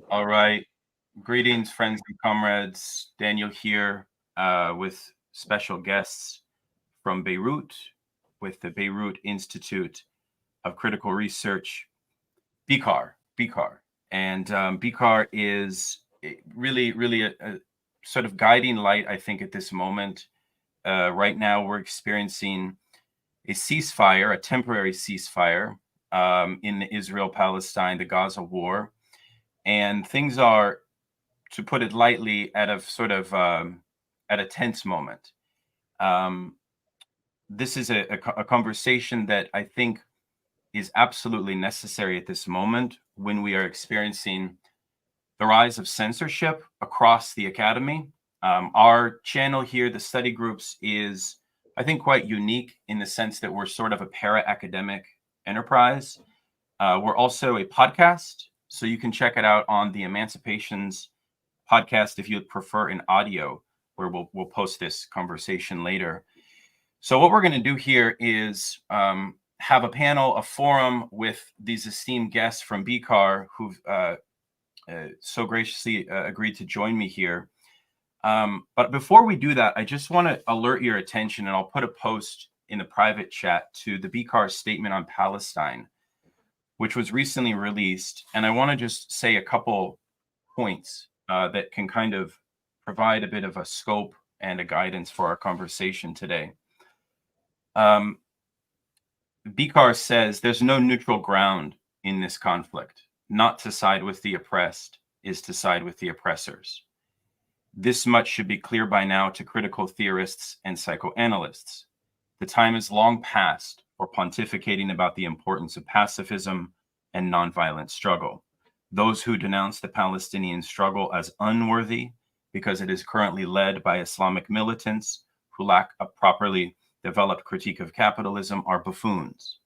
All right. Greetings, friends and comrades. Daniel here with special guests from Beirut with the Beirut Institute of Critical Research, BICAR. And BICAR is really a sort of guiding light, I think, at this moment. Right now, we're experiencing a ceasefire, a temporary ceasefire in the Israel-Palestine, the Gaza war. And things are, to put it lightly, at a tense moment. This is a conversation that I think is absolutely necessary at this moment when we are experiencing the rise of censorship across the academy. Our channel here, the study groups, is, I think, quite unique in the sense that we're sort of a para-academic enterprise. We're also a podcast, so you can check it out on the Emancipations podcast if you prefer in audio, where we'll post this conversation later. So what we're going to do here is have a panel, a forum with these esteemed guests from BICAR who've so graciously agreed to join me here. But before we do that, I just want to alert your attention, and I'll put a post in the private chat to the BICAR statement on Palestine, which was recently released. And I want to just say a couple points that can kind of provide a bit of a scope and a guidance for our conversation today. BICAR says there's no neutral ground in this conflict. Not to side with the oppressed is to side with the oppressors. This much should be clear by now to critical theorists and psychoanalysts. The time is long past for pontificating about the importance of pacifism and nonviolent struggle. Those who denounce the Palestinian struggle as unworthy because it is currently led by Islamic militants who lack a properly developed critique of capitalism are buffoons.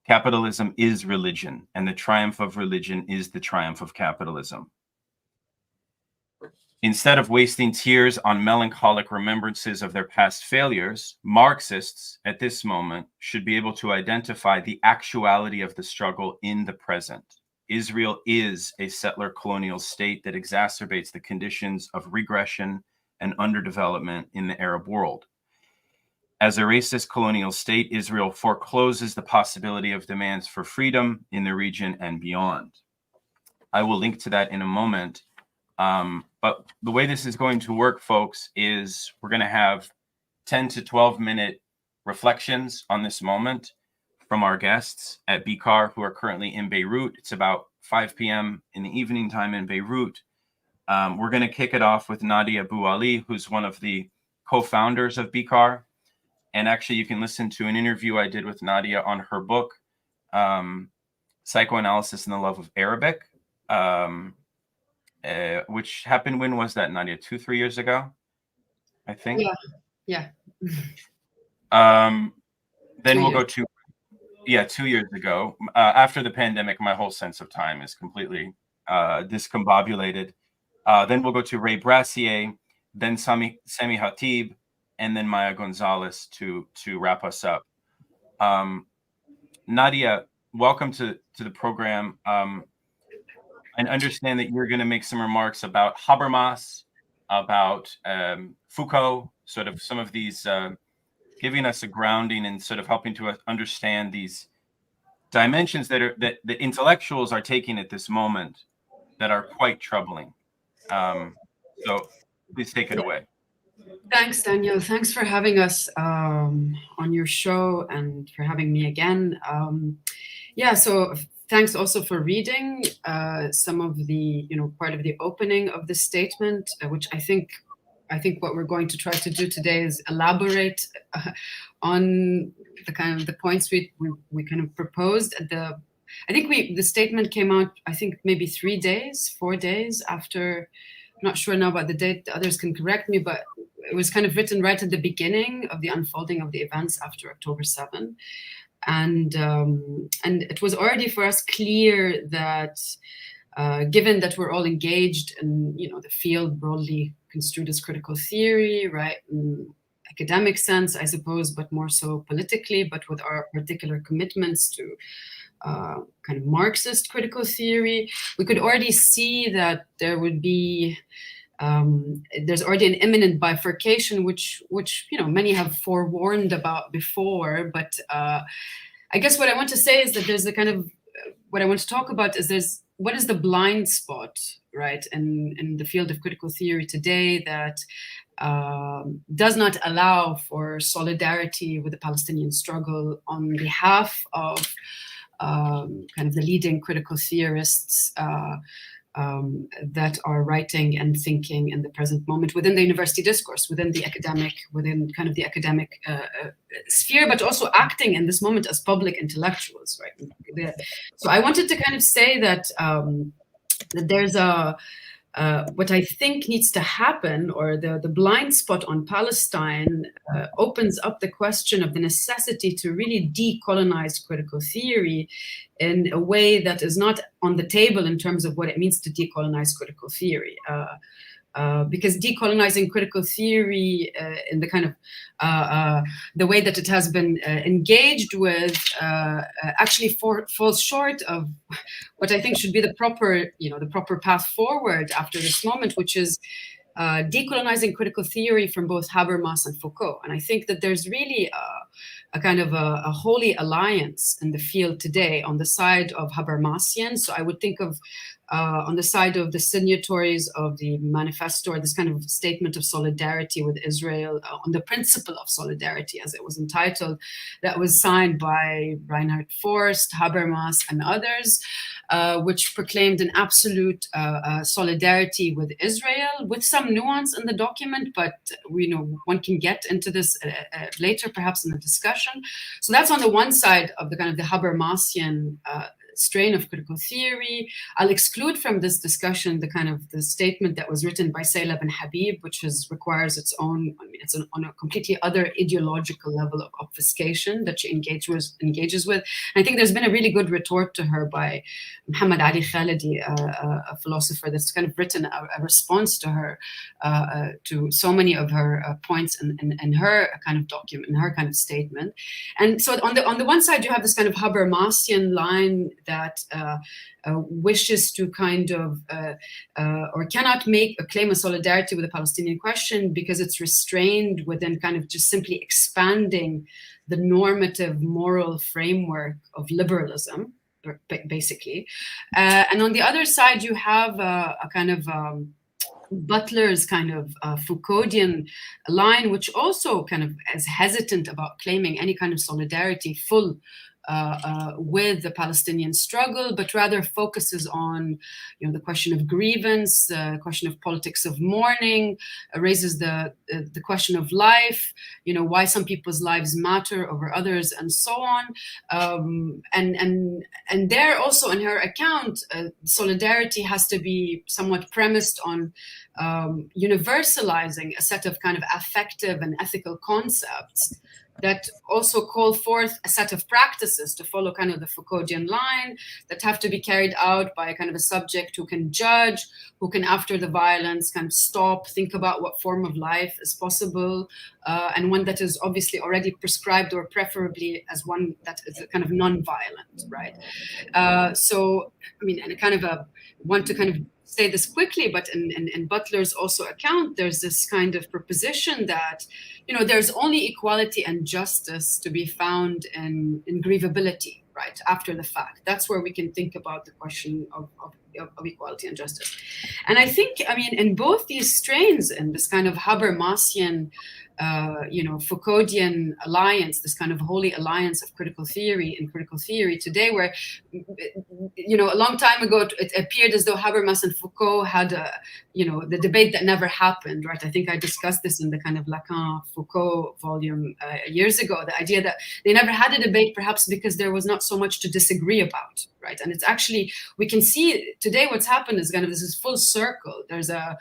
Capitalism is religion, and the triumph of religion is the triumph of capitalism. Instead of wasting tears on melancholic remembrances of their past failures, Marxists at this moment should be able to identify the actuality of the struggle in the present. Israel is a settler colonial state that exacerbates the conditions of regression and underdevelopment in the Arab world. As a racist colonial state, Israel forecloses the possibility of demands for freedom in the region and beyond. I will link to that in a moment. But the way this is going to work, folks, is we're going to have 10 to 12-minute reflections on this moment from our guests at BICAR who are currently in Beirut. It's about 5 p.m. in the evening time in Beirut. We're going to kick it off with Nadia Bou Ali, who's one of the co-founders of BICAR. And actually, you can listen to an interview I did with Nadia on her book, Psychoanalysis and the Love of Arabic, which happened, when was that, Nadia? 2-3 years ago, I think? Yeah. Then we'll go to, 2 years ago. After the pandemic, my whole sense of time is completely discombobulated. Then we'll go to Ray Brassier, then Sami Khatib, and then Nadia Gonzalez to wrap us up. Nadia, welcome to the program. I understand that you're going to make some remarks about Habermas, about Foucault, sort of some of these, giving us a grounding and sort of helping to understand these dimensions that the intellectuals are taking at this moment that are quite troubling. So please take it away. Thanks, Daniel. Thanks for having us on your show and for having me again. So thanks also for reading some of the, part of the opening of the statement, which I think what we're going to try to do today is elaborate on the kind of the points we kind of proposed. I think the statement came out, I think maybe 4 days after. I'm not sure now about the date. Others can correct me, but it was kind of written right at the beginning of the unfolding of the events after October 7. And it was already for us clear that given that we're all engaged in, the field broadly construed as critical theory, right, in academic sense, I suppose, but more so politically, but with our particular commitments to kind of Marxist critical theory, we could already see that there would be there's already an imminent bifurcation, which many have forewarned about before. But I guess what I want to say is that there's a kind of what I want to talk about is what is the blind spot, right, in the field of critical theory today that does not allow for solidarity with the Palestinian struggle on behalf of kind of the leading critical theorists that are writing and thinking in the present moment within the university discourse, within kind of the academic sphere, but also acting in this moment as public intellectuals, right? So I wanted to kind of say that that there's what I think needs to happen, or the blind spot on Palestine opens up the question of the necessity to really decolonize critical theory in a way that is not on the table in terms of what it means to decolonize critical theory. Because decolonizing critical theory in the kind of the way that it has been engaged with actually falls short of what I think should be the proper path forward after this moment, which is decolonizing critical theory from both Habermas and Foucault. And I think that there's really a kind of a holy alliance in the field today on the side of Habermasians. So I would think of on the side of the signatories of the manifesto, or this kind of statement of solidarity with Israel, on the principle of solidarity, as it was entitled, that was signed by Reinhard Forst, Habermas, and others, which proclaimed an absolute solidarity with Israel, with some nuance in the document, but one can get into this later, perhaps in the discussion. So that's on the one side of the kind of the Habermasian strain of critical theory. I'll exclude from this discussion the kind of the statement that was written by Sayla bin Habib, which requires its own, it's on a completely other ideological level of obfuscation that she engages with. And I think there's been a really good retort to her by Muhammad Ali Khalidi, a philosopher, that's kind of written a response to her, to so many of her points in her kind of document, in her kind of statement. And so on the one side, you have this kind of Habermasian line that wishes to kind of or cannot make a claim of solidarity with the Palestinian question because it's restrained within kind of just simply expanding the normative moral framework of liberalism, basically. And on the other side, you have a kind of Butler's kind of Foucauldian line, which also kind of is hesitant about claiming any kind of solidarity with the Palestinian struggle, but rather focuses on, the question of grievance, the question of politics of mourning, raises the question of life, why some people's lives matter over others, and so on. And there also in her account, solidarity has to be somewhat premised on universalizing a set of kind of affective and ethical concepts that also call forth a set of practices to follow kind of the Foucauldian line that have to be carried out by a kind of a subject who can judge, who can, after the violence, kind of stop, think about what form of life is possible, and one that is obviously already prescribed, or preferably as one that is kind of non-violent, right? So, and kind of want to kind of say this quickly, but in Butler's also account, there's this kind of proposition that, there's only equality and justice to be found in grievability, right, after the fact. That's where we can think about the question of equality and justice. And I think, in both these strains, in this kind of Habermasian, Foucauldian alliance, this kind of holy alliance of critical theory and critical theory today, where, a long time ago, it appeared as though Habermas and Foucault had, the debate that never happened, right? I think I discussed this in the kind of Lacan-Foucault volume years ago, the idea that they never had a debate, perhaps because there was not so much to disagree about, right? And it's actually, we can see today what's happened is kind of this is full circle. There's a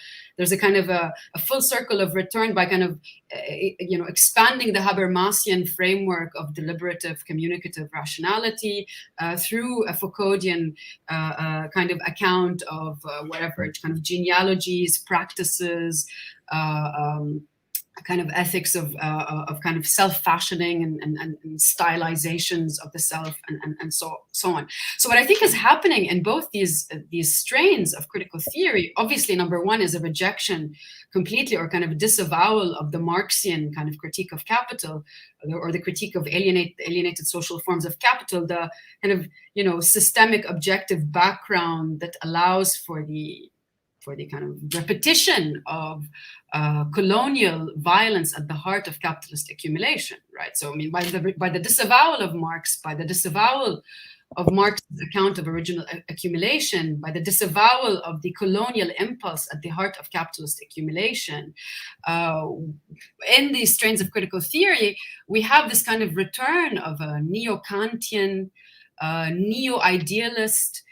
kind of a full circle of return by kind of, expanding the Habermasian framework of deliberative communicative rationality through a Foucauldian kind of account of whatever kind of genealogies, practices, kind of ethics of kind of self-fashioning and stylizations of the self and so on. So what I think is happening in both these strains of critical theory, obviously number one is a rejection completely or kind of a disavowal of the Marxian kind of critique of capital, or the critique of alienated social forms of capital, the kind of, you know, systemic objective background that allows for the kind of repetition of colonial violence at the heart of capitalist accumulation, right? So I mean, by the disavowal of Marx, by the disavowal of Marx's account of original accumulation, by the disavowal of the colonial impulse at the heart of capitalist accumulation, in these strains of critical theory, we have this kind of return of a neo-Kantian, neo-idealist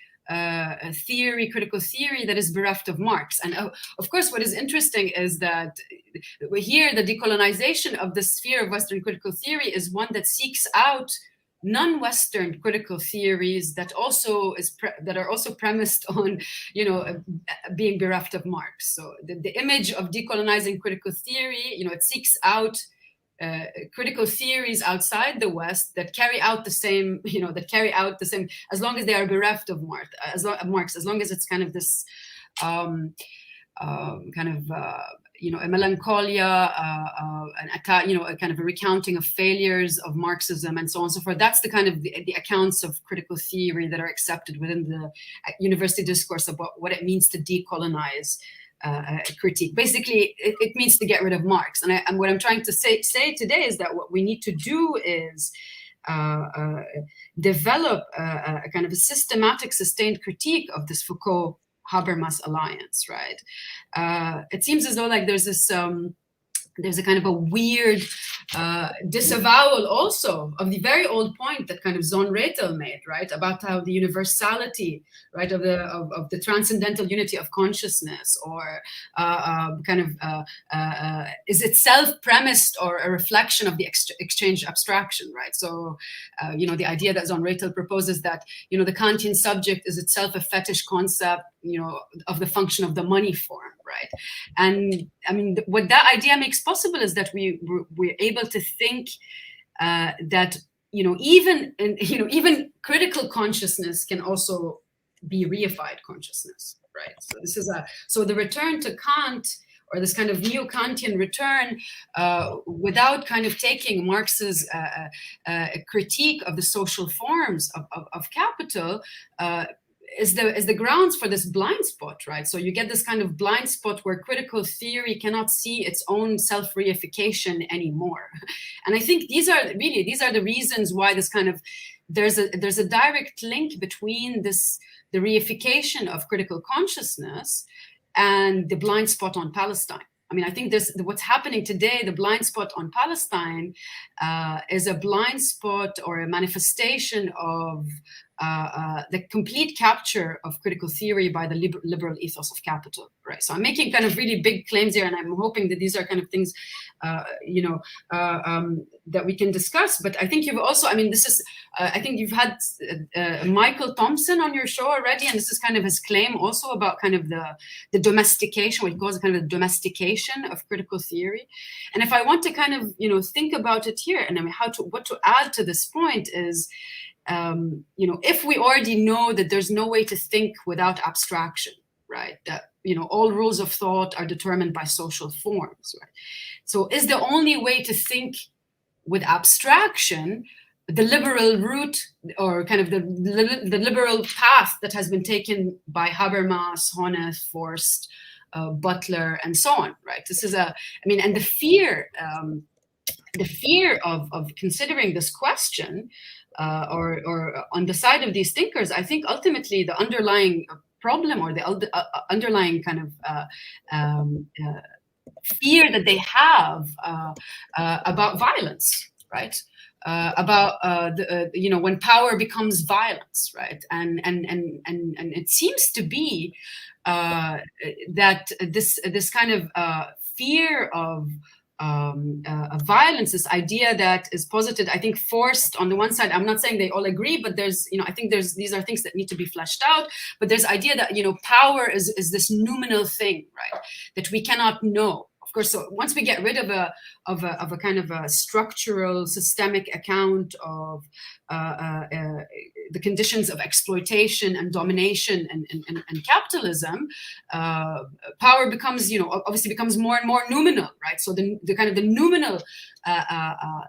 theory, critical theory that is bereft of Marx. And of course, what is interesting is that here the decolonization of the sphere of Western critical theory is one that seeks out non-Western critical theories that are also premised on, you know, being bereft of Marx. So the image of decolonizing critical theory, you know, it seeks out critical theories outside the West that carry out the same, you know, as long as they are bereft of Marx, as long as it's kind of this you know, a melancholia, you know, a kind of a recounting of failures of Marxism and so on and so forth. That's the kind of the accounts of critical theory that are accepted within the university discourse about what it means to decolonize critique. Basically, it means to get rid of Marx. And what I'm trying to say today is that what we need to do is develop a kind of a systematic, sustained critique of this Foucault Habermas alliance, right? It seems as though like there's a kind of a weird disavowal also of the very old point that kind of Zon Rethel made, right, about how the universality, right, of the transcendental unity of consciousness, or is itself premised or a reflection of the exchange abstraction, right? So, you know, the idea that Zon Rethel proposes that, you know, the Kantian subject is itself a fetish concept, you know, of the function of the money form, right? And I mean, what that idea makes possible is that we're able to think that, you know, even critical consciousness can also be reified consciousness, right? So this is so the return to Kant, or this kind of neo-Kantian return, without kind of taking Marx's critique of the social forms of capital, is the grounds for this blind spot, right? So you get this kind of blind spot where critical theory cannot see its own self-reification anymore. And I think these are the reasons why this kind of, there's a direct link between the reification of critical consciousness and the blind spot on Palestine. I mean, I think what's happening today, the blind spot on Palestine, is a blind spot or a manifestation of the complete capture of critical theory by the liberal ethos of capital, right? So I'm making kind of really big claims here, and I'm hoping that these are kind of things, you know, that we can discuss. But I think you've also, I mean, this is, I think you've had Michael Thompson on your show already, and this is kind of his claim also about kind of the domestication, what he calls kind of the domestication of critical theory. And if I want to kind of, you know, think about it here, and I mean, what to add to this point is, you know, if we already know that there's no way to think without abstraction, right? That, you know, all rules of thought are determined by social forms, right? So is the only way to think with abstraction the liberal route, or kind of the liberal path that has been taken by Habermas, Honneth, Forst, Butler, and so on, right? This is I mean, and the fear of considering this question, or on the side of these thinkers, I think ultimately the underlying problem, or the underlying kind of fear that they have about violence, right? About you know, when power becomes violence, right? And it seems to be that this kind of fear of violence, this idea that is posited, I think, Forst on the one side. I'm not saying they all agree, but there's, you know, I think these are things that need to be fleshed out. But there's idea that, you know, power is this noumenal thing, right, that we cannot know. Of course, so once we get rid of a kind of a structural, systemic account of the conditions of exploitation and domination and capitalism, power becomes, obviously becomes more and more noumenal, right? So the kind of the noumenal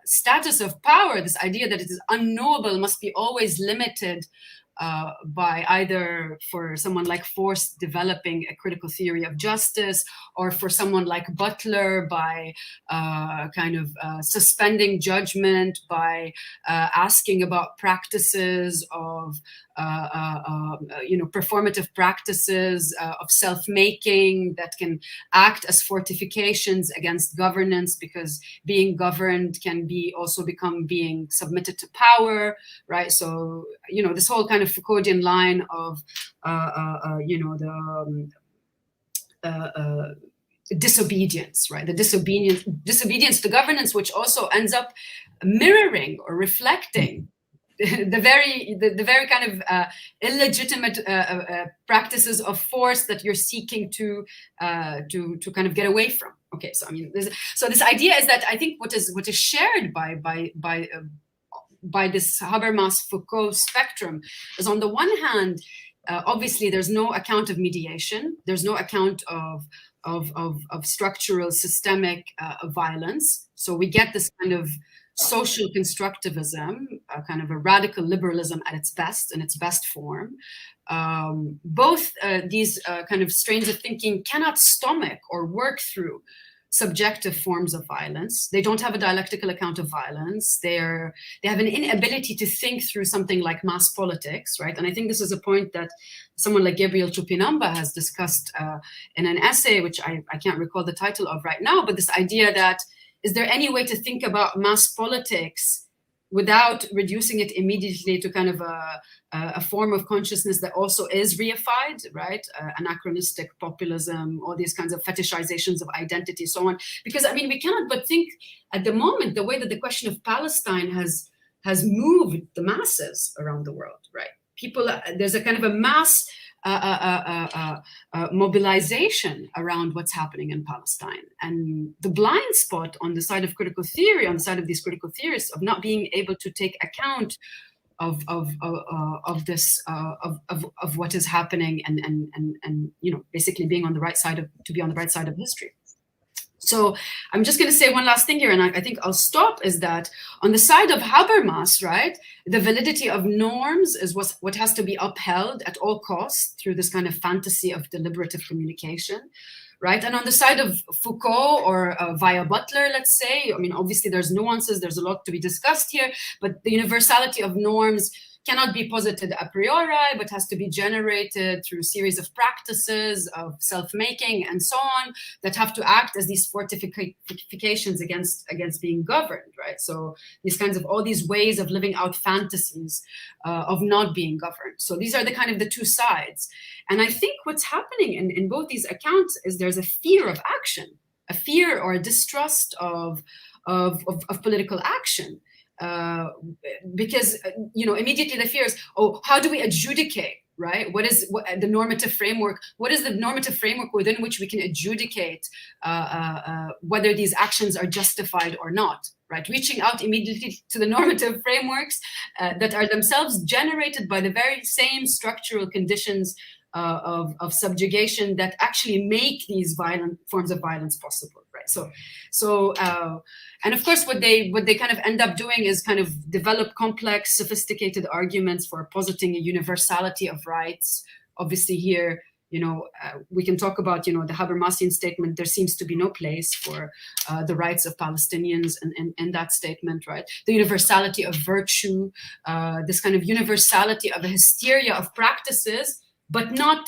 status of power, this idea that it is unknowable, must be always limited by either, for someone like Forst, developing a critical theory of justice, or for someone like Butler by suspending judgment, by asking about practices of performative practices of self-making that can act as fortifications against governance, because being governed can also become being submitted to power, right? So this whole kind of Foucauldian line of disobedience, right? The disobedience to governance, which also ends up mirroring or reflecting the very kind of illegitimate practices of force that you're seeking to kind of get away from. Okay, so I mean, this idea is that I think what is shared by this Habermas Foucault spectrum is, on the one hand, obviously there's no account of mediation, there's no account of structural systemic violence. So we get this kind of social constructivism, kind of a radical liberalism at its best, in its best form. Both these kind of strains of thinking cannot stomach or work through subjective forms of violence. They don't have a dialectical account of violence. They have an inability to think through something like mass politics, right? And I think this is a point that someone like Gabriel Chupinamba has discussed in an essay, which I can't recall the title of right now, but this idea that, is there any way to think about mass politics without reducing it immediately to kind of a form of consciousness that also is reified, right? Anachronistic populism, all these kinds of fetishizations of identity, so on. Because, I mean, we cannot but think at the moment, the way that the question of Palestine has moved the masses around the world, right? People, there's a kind of a mass mobilization around what's happening in Palestine. And the blind spot on the side of critical theory, on the side of these critical theorists, of not being able to take account of this of what is happening, and basically being on the right side of history. So I'm just going to say one last thing here, and I think I'll stop, is that on the side of Habermas, right, the validity of norms is what has to be upheld at all costs through this kind of fantasy of deliberative communication, right? And on the side of Foucault, or via Butler, let's say, I mean, obviously there's nuances, there's a lot to be discussed here, but the universality of norms cannot be posited a priori, but has to be generated through a series of practices of self-making and so on, that have to act as these fortifications against being governed, right? So these kinds of, all these ways of living out fantasies of not being governed. So these are the kind of the two sides. And I think what's happening in both these accounts is there's a fear of action, a fear or a distrust of political action. Because immediately the fear is, oh, how do we adjudicate, right? What is the normative framework? What is the normative framework within which we can adjudicate whether these actions are justified or not, right? Reaching out immediately to the normative frameworks that are themselves generated by the very same structural conditions of subjugation that actually make these violent forms of violence possible, right? So and of course, what they kind of end up doing is kind of develop complex, sophisticated arguments for positing a universality of rights. Obviously, here, we can talk about, the Habermasian statement. There seems to be no place for the rights of Palestinians in that statement, right? The universality of virtue, this kind of universality of a hysteria of practices, but not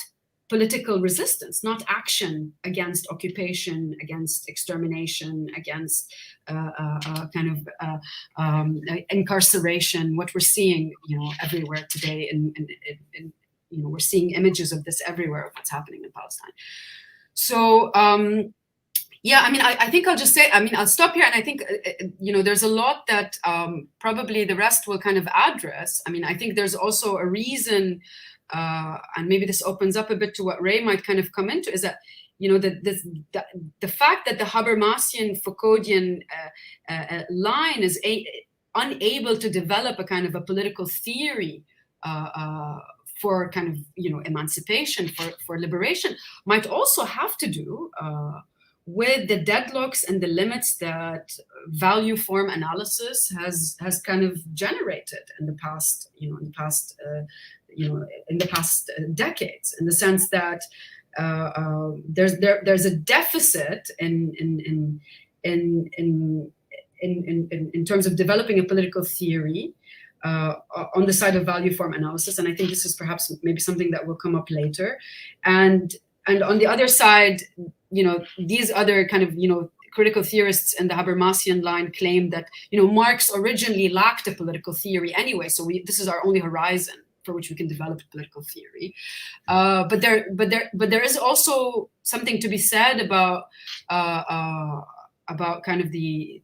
political resistance, not action against occupation, against extermination, against incarceration. What we're seeing, everywhere today, and we're seeing images of this everywhere, of what's happening in Palestine. So yeah, I mean, I think I'll just say, I mean, I'll stop here, and I think there's a lot that probably the rest will kind of address. I mean, I think there's also a reason and maybe this opens up a bit to what Ray might kind of come into, is that, you know, the fact that the Habermasian Foucauldian line is unable to develop a kind of a political theory for kind of, you know, emancipation, for liberation, might also have to do with the deadlocks and the limits that value form analysis has kind of generated in the past, you know, in the past decades, in the sense that there's a deficit in terms of developing a political theory on the side of value form analysis, and I think this is perhaps maybe something that will come up later, and on the other side, you know, these other kind of, you know, critical theorists in the Habermasian line claim that, you know, Marx originally lacked a political theory anyway, so this is our only horizon for which we can develop political theory. But there is also something to be said about kind of the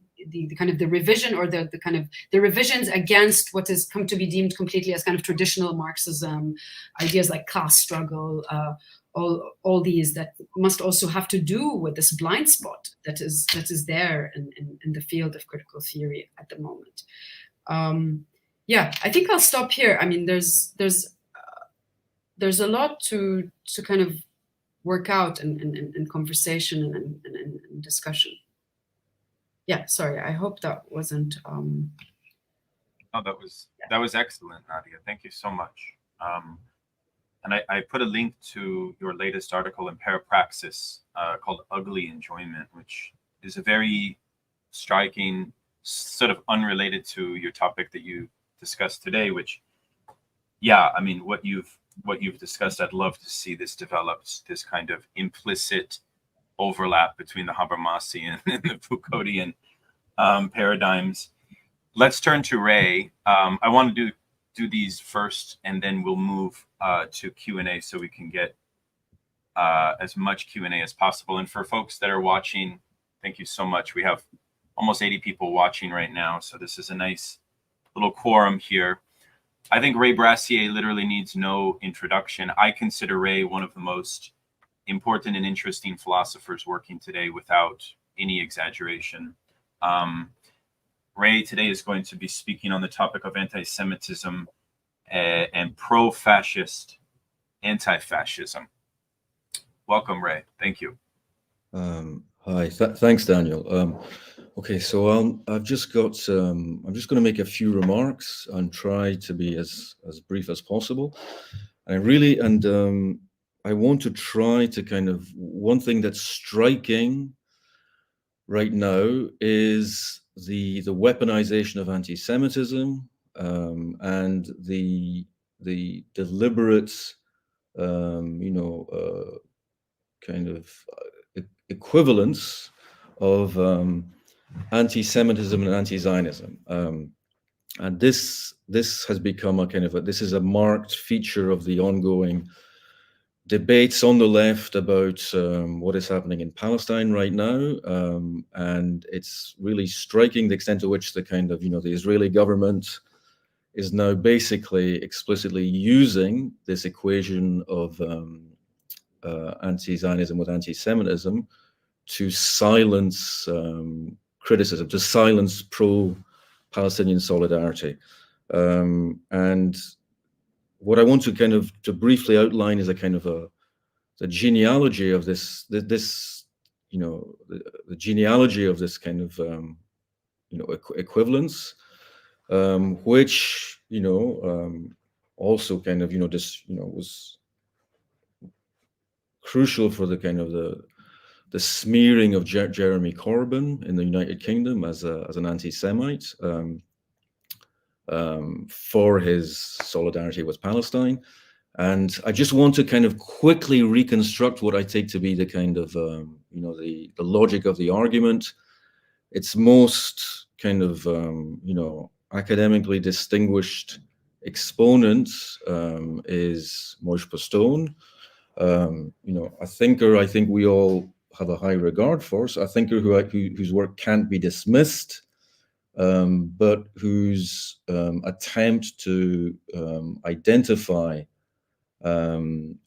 kind of the revision, or the kind of the revisions against what has come to be deemed completely as kind of traditional Marxism, ideas like class struggle, all these that must also have to do with this blind spot that is there in the field of critical theory at the moment. Yeah, I think I'll stop here. I mean, there's a lot to kind of work out in conversation and discussion. Yeah, sorry, I hope that wasn't. Oh, that was excellent, Nadia. Thank you so much. And I put a link to your latest article in Parapraxis called Ugly Enjoyment, which is a very striking, sort of unrelated to your topic that you discussed today, which, yeah, I mean, what you've discussed, I'd love to see this developed, this kind of implicit overlap between the Habermasian and the Foucauldian paradigms. Let's turn to Ray. I want to do these first, and then we'll move to Q&A so we can get as much Q&A as possible. And for folks that are watching, thank you so much. We have almost 80 people watching right now, so this is a nice little quorum here. I think Ray Brassier literally needs no introduction. I consider Ray one of the most important and interesting philosophers working today, without any exaggeration. Ray today is going to be speaking on the topic of anti-Semitism and pro-fascist anti-fascism. Welcome, Ray. Thank you. Hi, thanks, Daniel. Okay, so I've just got, I'm just going to make a few remarks and try to be as brief as possible. And I want to try to kind of, one thing that's striking right now is the weaponization of anti-Semitism and the deliberate, kind of equivalence of anti-Semitism and anti-Zionism, and this has become a kind of this is a marked feature of the ongoing debates on the left about what is happening in Palestine right now, and it's really striking the extent to which the kind of the Israeli government is now basically explicitly using this equation of anti-Zionism with anti-Semitism to silence criticism, to silence pro-Palestinian solidarity. And what I want to kind of to briefly outline is a kind of the genealogy of the genealogy of this kind of equivalence, which also kind of was crucial for the kind of the smearing of Jeremy Corbyn in the United Kingdom as an anti-Semite for his solidarity with Palestine. And I just want to kind of quickly reconstruct what I take to be the kind of the logic of the argument. Its most kind of academically distinguished exponent is Moshe Postone, a thinker I think we all have a high regard for, so a thinker whose work can't be dismissed, but whose attempt to identify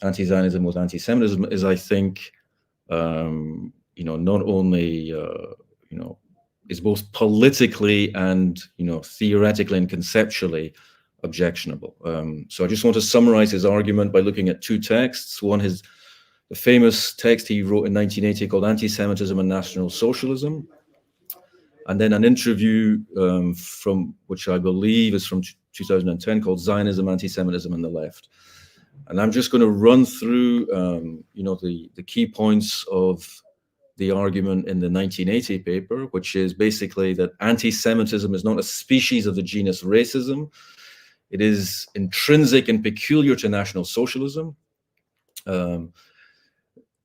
anti-Zionism with anti-Semitism is, I think, not only is both politically and theoretically and conceptually objectionable. So I just want to summarize his argument by looking at two texts. One is the famous text he wrote in 1980 called Anti-Semitism and National Socialism, and then an interview from which I believe is from 2010 called Zionism, Anti-Semitism and the Left. And I'm just going to run through the key points of the argument in the 1980 paper, which is basically that anti-Semitism is not a species of the genus racism. It is intrinsic and peculiar to National Socialism.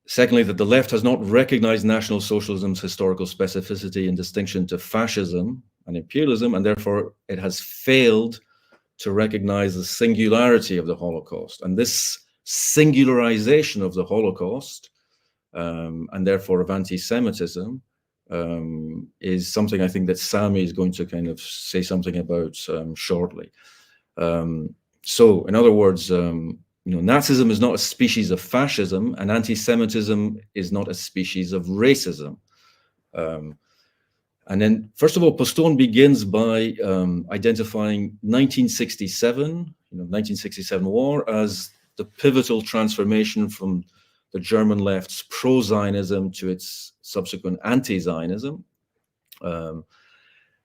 Secondly, that the left has not recognized National Socialism's historical specificity in distinction to fascism and imperialism, and therefore it has failed to recognize the singularity of the Holocaust. And this singularization of the Holocaust, and therefore of anti-Semitism, is something I think that Sami is going to kind of say something about shortly. So, in other words, Nazism is not a species of fascism, and anti-Semitism is not a species of racism. And then, first of all, Postone begins by identifying 1967 war as the pivotal transformation from the German left's pro-Zionism to its subsequent anti-Zionism.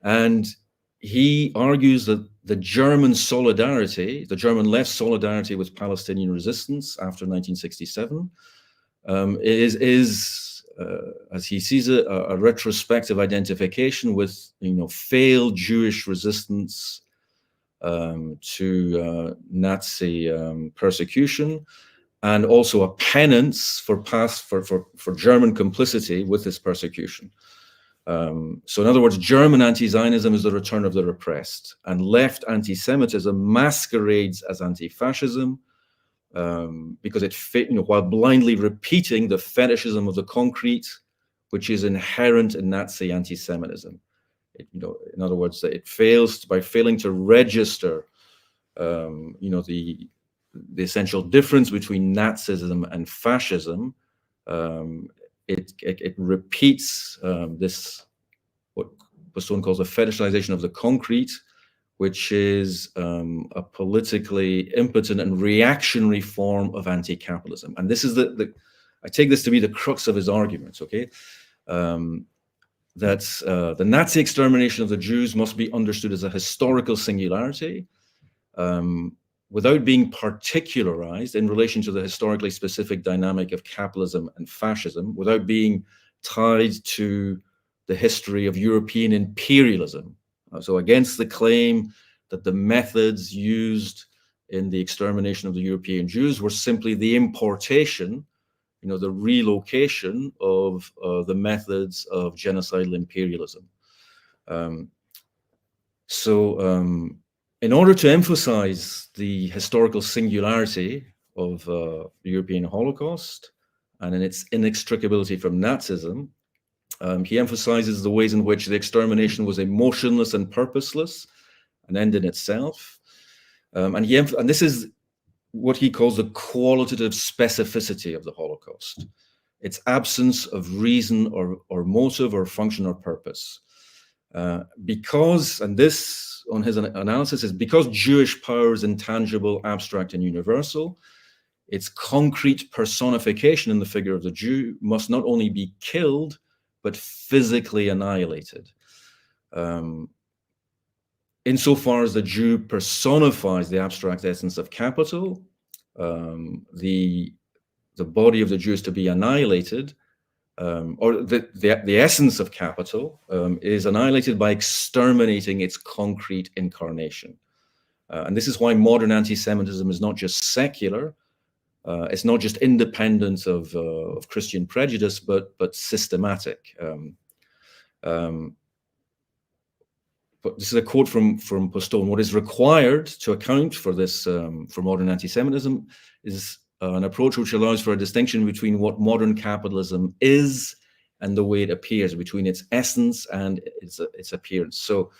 And he argues that the German left's solidarity with Palestinian resistance after 1967 is as he sees it, a retrospective identification with failed Jewish resistance to Nazi persecution, and also a penance for German complicity with this persecution. So in other words, German anti-Zionism is the return of the repressed, and left anti-Semitism masquerades as anti-fascism because it while blindly repeating the fetishism of the concrete, which is inherent in Nazi anti-Semitism. In other words, that it fails by failing to register, the essential difference between Nazism and fascism. It repeats this, what Postone calls a fetishization of the concrete, which is a politically impotent and reactionary form of anti-capitalism. And this is I take this to be the crux of his arguments, okay? That the Nazi extermination of the Jews must be understood as a historical singularity, without being particularized in relation to the historically specific dynamic of capitalism and fascism, without being tied to the history of European imperialism. So against the claim that the methods used in the extermination of the European Jews were simply the importation, the relocation of the methods of genocidal imperialism. In order to emphasize the historical singularity of the European Holocaust and in its inextricability from Nazism, he emphasizes the ways in which the extermination was emotionless and purposeless, an end in itself. And this is what he calls the qualitative specificity of the Holocaust, its absence of reason or motive or function or purpose. Because, and this on his analysis is because Jewish power is intangible, abstract, and universal, its concrete personification in the figure of the Jew must not only be killed, but physically annihilated. Insofar as the Jew personifies the abstract essence of capital, the body of the Jew is to be annihilated, or the essence of capital is annihilated by exterminating its concrete incarnation. And this is why modern anti-Semitism is not just secular, it's not just independent of Christian prejudice, but systematic. But this is a quote from Postone. What is required to account for this, for modern anti-Semitism, is an approach which allows for a distinction between what modern capitalism is and the way it appears, between its essence and its appearance. So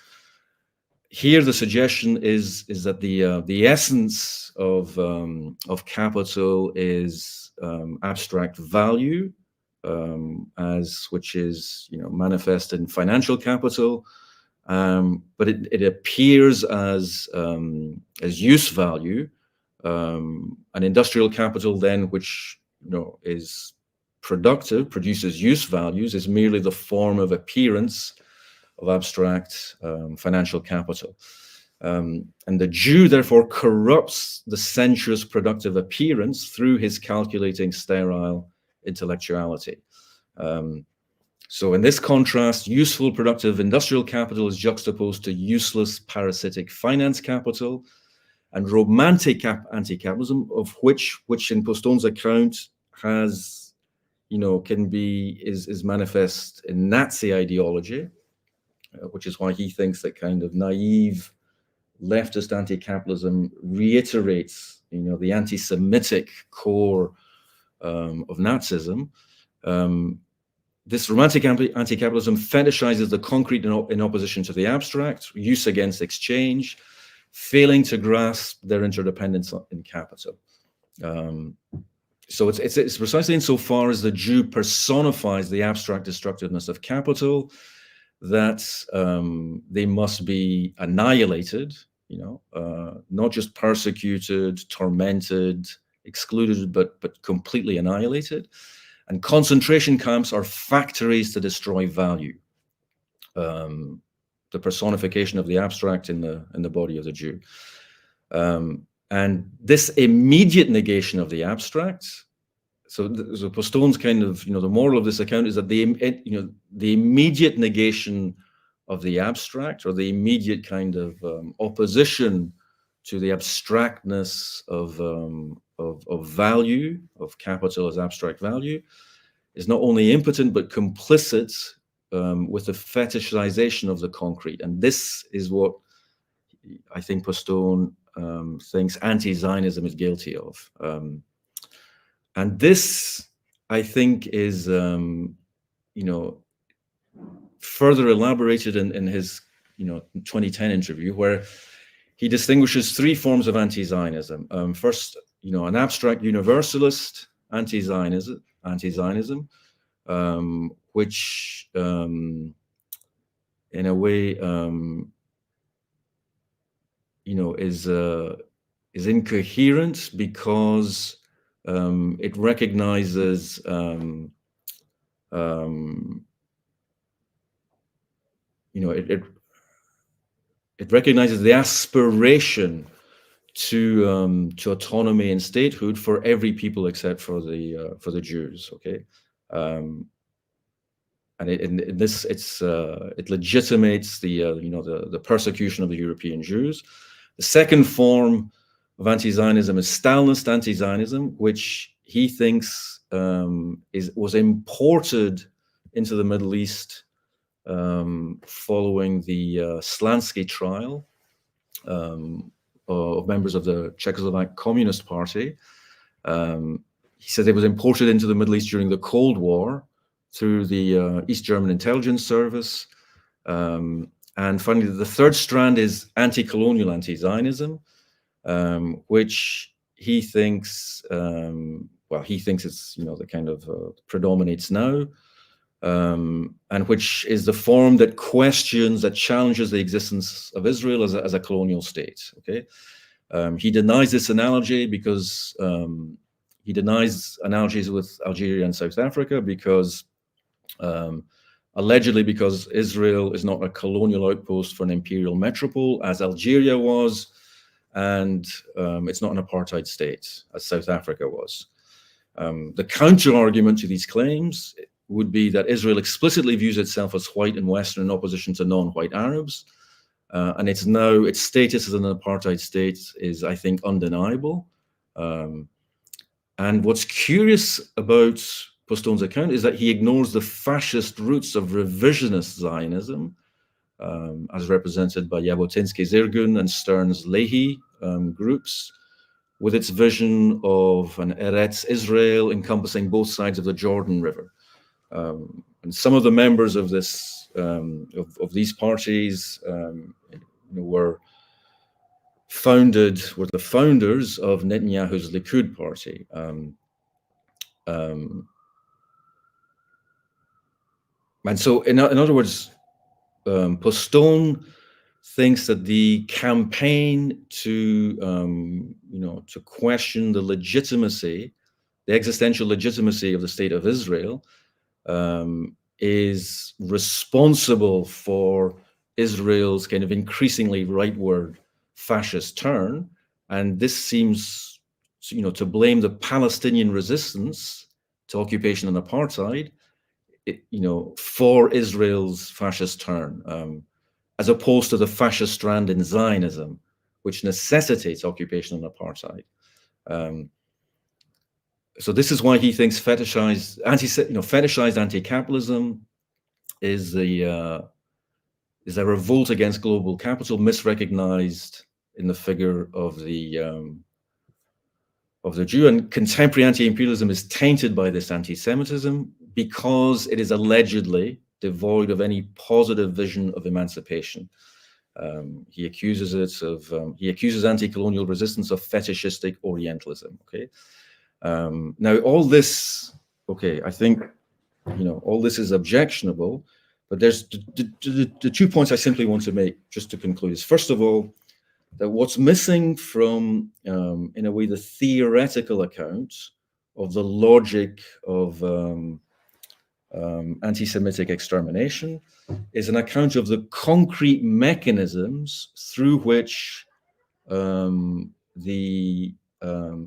here the suggestion is that the essence of capital is abstract value, which is manifest in financial capital, but it appears as use value, an industrial capital then which is productive, produces use values, is merely the form of appearance of abstract financial capital. And the Jew therefore corrupts the sensuous productive appearance through his calculating sterile intellectuality. So in this contrast, useful productive industrial capital is juxtaposed to useless parasitic finance capital, and romantic anti-capitalism, of which in Postone's account has, is manifest in Nazi ideology, which is why he thinks that kind of naive leftist anti-capitalism reiterates, the anti-Semitic core of Nazism. This romantic anti-capitalism fetishizes the concrete in opposition to the abstract, use against exchange, failing to grasp their interdependence in capital. So it's precisely insofar as the Jew personifies the abstract destructiveness of capital that they must be annihilated, not just persecuted, tormented, excluded, but completely annihilated. And concentration camps are factories to destroy value, the personification of the abstract in the body of the Jew. And this immediate negation of the abstract, so Postone's kind of, the moral of this account is that the immediate negation of the abstract, or the immediate kind of opposition to the abstractness of value, of capital as abstract value, is not only impotent but complicit with the fetishization of the concrete. And this is what I think Postone thinks anti-Zionism is guilty of. And this, I think, is further elaborated in his 2010 interview, where he distinguishes three forms of anti-Zionism. First, an abstract universalist anti-Zionism, which in a way is incoherent because it recognizes it recognizes the aspiration to autonomy and statehood for every people except for the Jews. Okay, and it legitimates the persecution of the European Jews. The second form of anti-Zionism is Stalinist anti-Zionism, which he thinks was imported into the Middle East following the Slansky trial of members of the Czechoslovak Communist Party. He said it was imported into the Middle East during the Cold War through the East German Intelligence Service. And finally, the third strand is anti-colonial anti-Zionism, which he thinks, he thinks it's, the kind of predominates now, and which is the form that questions, that challenges the existence of Israel as a colonial state. Okay, he denies this analogy because he denies analogies with Algeria and South Africa because allegedly because Israel is not a colonial outpost for an imperial metropole as Algeria was, and it's not an apartheid state as South Africa was. The counter argument to these claims would be that Israel explicitly views itself as white and Western in opposition to non-white Arabs, and its status as an apartheid state is, I think, undeniable. And what's curious about Postone's account is that he ignores the fascist roots of revisionist Zionism, as represented by Jabotinsky's Irgun and Stern's Lehi groups, with its vision of an Eretz Israel encompassing both sides of the Jordan River. And some of the members of this of these parties, were the founders of Netanyahu's Likud party. And so, in other words, Postone thinks that the campaign to to question the legitimacy, the existential legitimacy of the state of Israel, is responsible for Israel's kind of increasingly rightward fascist turn, and this seems, to blame the Palestinian resistance to occupation and apartheid, for Israel's fascist turn, as opposed to the fascist strand in Zionism, which necessitates occupation and apartheid. So this is why he thinks fetishized anti-capitalism is a revolt against global capital, misrecognized in the figure of the Jew, and contemporary anti-imperialism is tainted by this anti-Semitism because it is allegedly devoid of any positive vision of emancipation. He accuses anti-colonial resistance of fetishistic Orientalism. Okay, now all this, I think all this is objectionable, but there's the 2 points I simply want to make just to conclude is, first of all, that what's missing from, in a way, the theoretical account of the logic of anti-Semitic extermination is an account of the concrete mechanisms through which the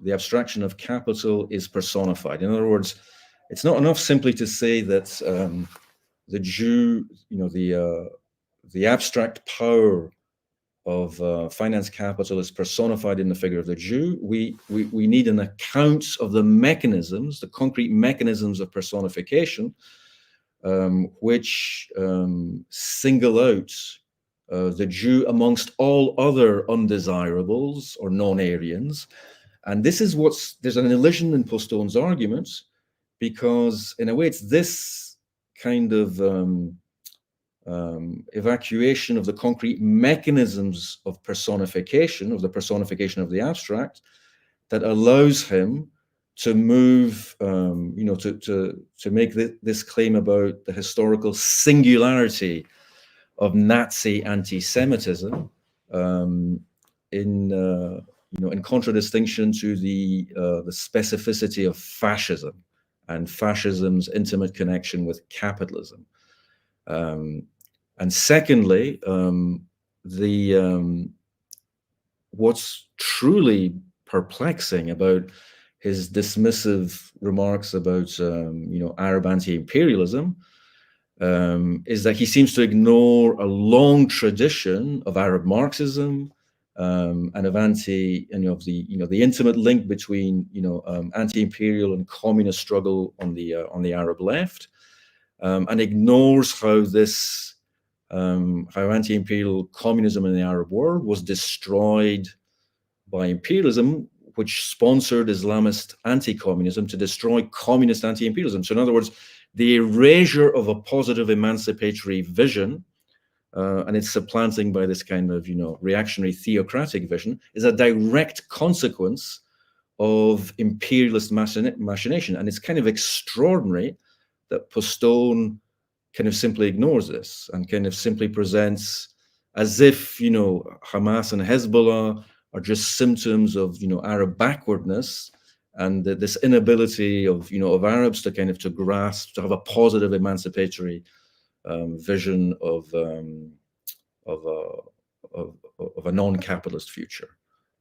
abstraction of capital is personified. In other words, it's not enough simply to say that the Jew, the abstract power of finance capital is personified in the figure of the Jew. We need an account of the mechanisms, the concrete mechanisms of personification, which single out the Jew amongst all other undesirables or non-Aryans. And this is there's an elision in Postone's arguments, because in a way it's this kind of evacuation of the concrete mechanisms of personification, of the personification of the abstract, that allows him to move, to make this claim about the historical singularity of Nazi anti-Semitism, in contradistinction to the specificity of fascism and fascism's intimate connection with capitalism. And secondly, what's truly perplexing about his dismissive remarks about Arab anti-imperialism is that he seems to ignore a long tradition of Arab Marxism and of the intimate link between anti-imperial and communist struggle on the Arab left, and ignores how anti-imperial communism in the Arab world was destroyed by imperialism, which sponsored Islamist anti-communism to destroy communist anti-imperialism. So in other words, the erasure of a positive emancipatory vision and its supplanting by this kind of reactionary theocratic vision is a direct consequence of imperialist machination. And it's kind of extraordinary that Postone kind of simply ignores this and kind of simply presents as if Hamas and Hezbollah are just symptoms of Arab backwardness, and this inability of Arabs to kind of to have a positive emancipatory vision of a non-capitalist future.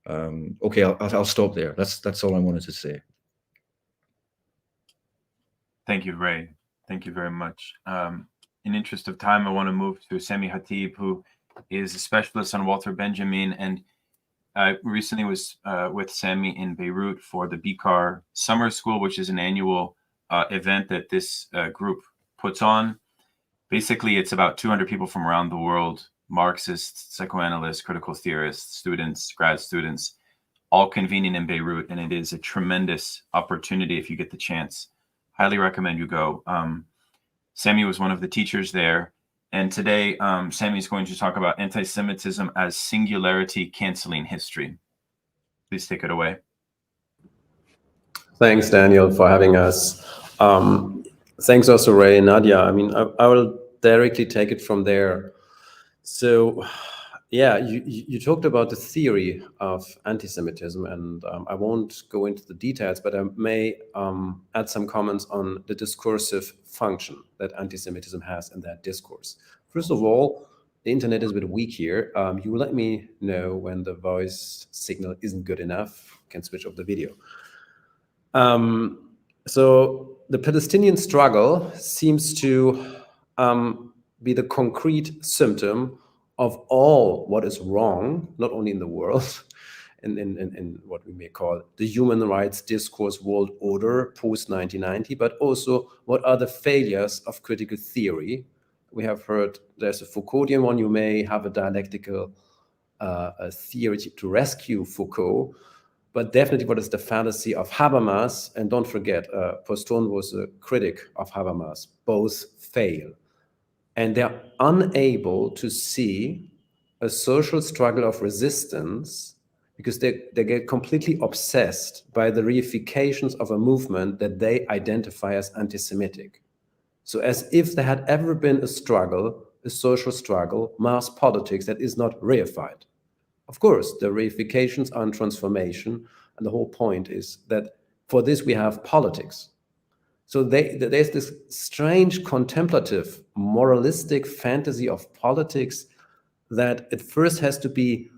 Okay, I'll stop there. That's all I wanted to say. Thank you, Ray. Thank you very much. In interest of time, I want to move to Sami Khatib, who is a specialist on Walter Benjamin. And I recently was with Sami in Beirut for the BICAR Summer School, which is an annual event that this group puts on. Basically, it's about 200 people from around the world, Marxists, psychoanalysts, critical theorists, students, grad students, all convening in Beirut. And it is a tremendous opportunity if you get the chance. Highly recommend you go. Sami was one of the teachers there, And today, Sami is going to talk about anti-Semitism as singularity canceling history. Please take it away. Thanks, Daniel, for having us. Thanks also, Ray and Nadia. I mean, I will directly take it from there. So, yeah, you talked about the theory of anti-Semitism, and I won't go into the details, but I may add some comments on the discursive function that anti-Semitism has in that discourse. First of all, the internet is a bit weak here. You let me know when the voice signal isn't good enough. You can switch off the video. So the Palestinian struggle seems to be the concrete symptom of all what is wrong, not only in the world, in what we may call the human rights discourse world order post-1990, but also what are the failures of critical theory. We have heard there's a Foucauldian one. You may have a dialectical theory to rescue Foucault, but definitely what is the fallacy of Habermas. And don't forget, Postone was a critic of Habermas. Both fail. And they're unable to see a social struggle of resistance because they get completely obsessed by the reifications of a movement that they identify as anti-Semitic. So as if there had ever been a struggle, a social struggle, mass politics that is not reified. Of course, the reifications are in transformation, and the whole point is that for this we have politics. So there's this strange contemplative, moralistic fantasy of politics that at first has to be,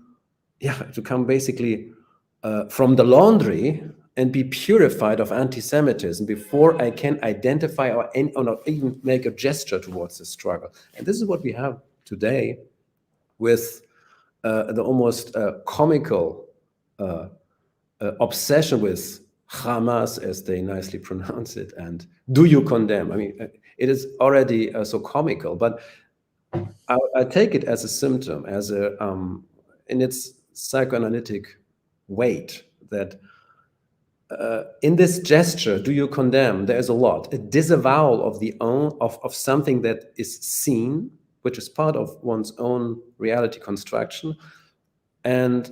to come basically from the laundry and be purified of anti-Semitism before I can identify or not even make a gesture towards the struggle. And this is what we have today with the almost comical obsession with Hamas, as they nicely pronounce it, and do you condemn? I mean, it is already so comical, but I take it as a symptom, as a in its psychoanalytic weight, that in this gesture, do you condemn? There is a lot, a disavowal of the own of something that is seen, which is part of one's own reality construction, and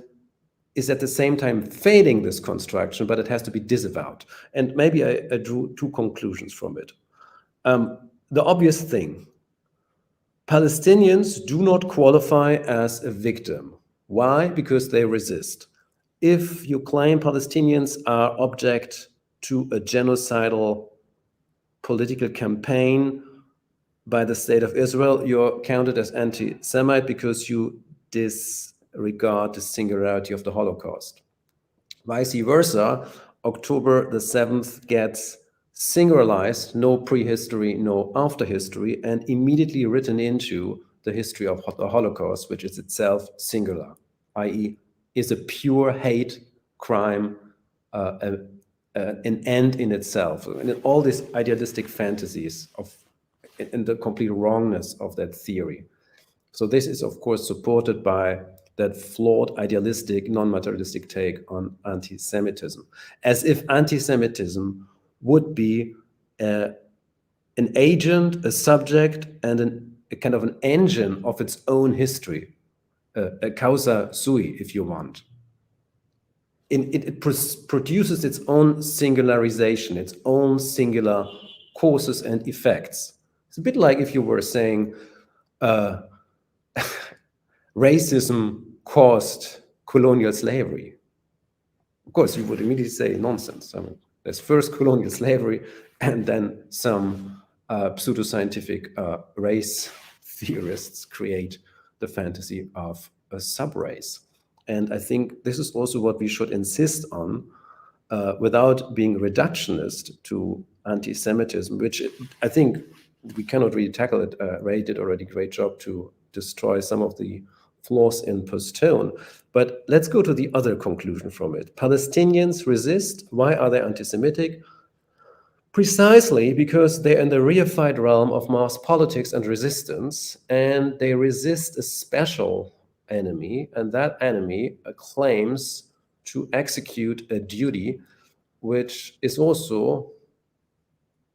is at the same time failing this construction, but it has to be disavowed. And maybe I drew two conclusions from it. The obvious thing, Palestinians do not qualify as a victim. Why? Because they resist. If you claim Palestinians are object to a genocidal political campaign by the state of Israel, you're counted as anti-Semite because you disregard the singularity of the Holocaust. Vice versa, October the 7th gets singularized, no prehistory, no after history, and immediately written into the history of the Holocaust, which is itself singular, i.e. is a pure hate crime, an end in itself. And all these idealistic fantasies and the complete wrongness of that theory. So this is, of course, supported by that flawed, idealistic, non-materialistic take on anti-Semitism, as if anti-Semitism would be an agent, a subject, and a kind of an engine of its own history, a causa sui, if you want. It produces its own singularization, its own singular causes and effects. It's a bit like if you were saying racism caused colonial slavery. Of course, you would immediately say nonsense. I mean, there's first colonial slavery and then some pseudoscientific race theorists create the fantasy of a subrace. And I think this is also what we should insist on without being reductionist to anti-Semitism, which I think we cannot really tackle it. Ray did already a great job to destroy some of the flaws in Postone. But let's go to the other conclusion from it. Palestinians resist. Why are they anti-Semitic? Precisely because they're in the reified realm of mass politics and resistance, and they resist a special enemy, and that enemy claims to execute a duty, which is also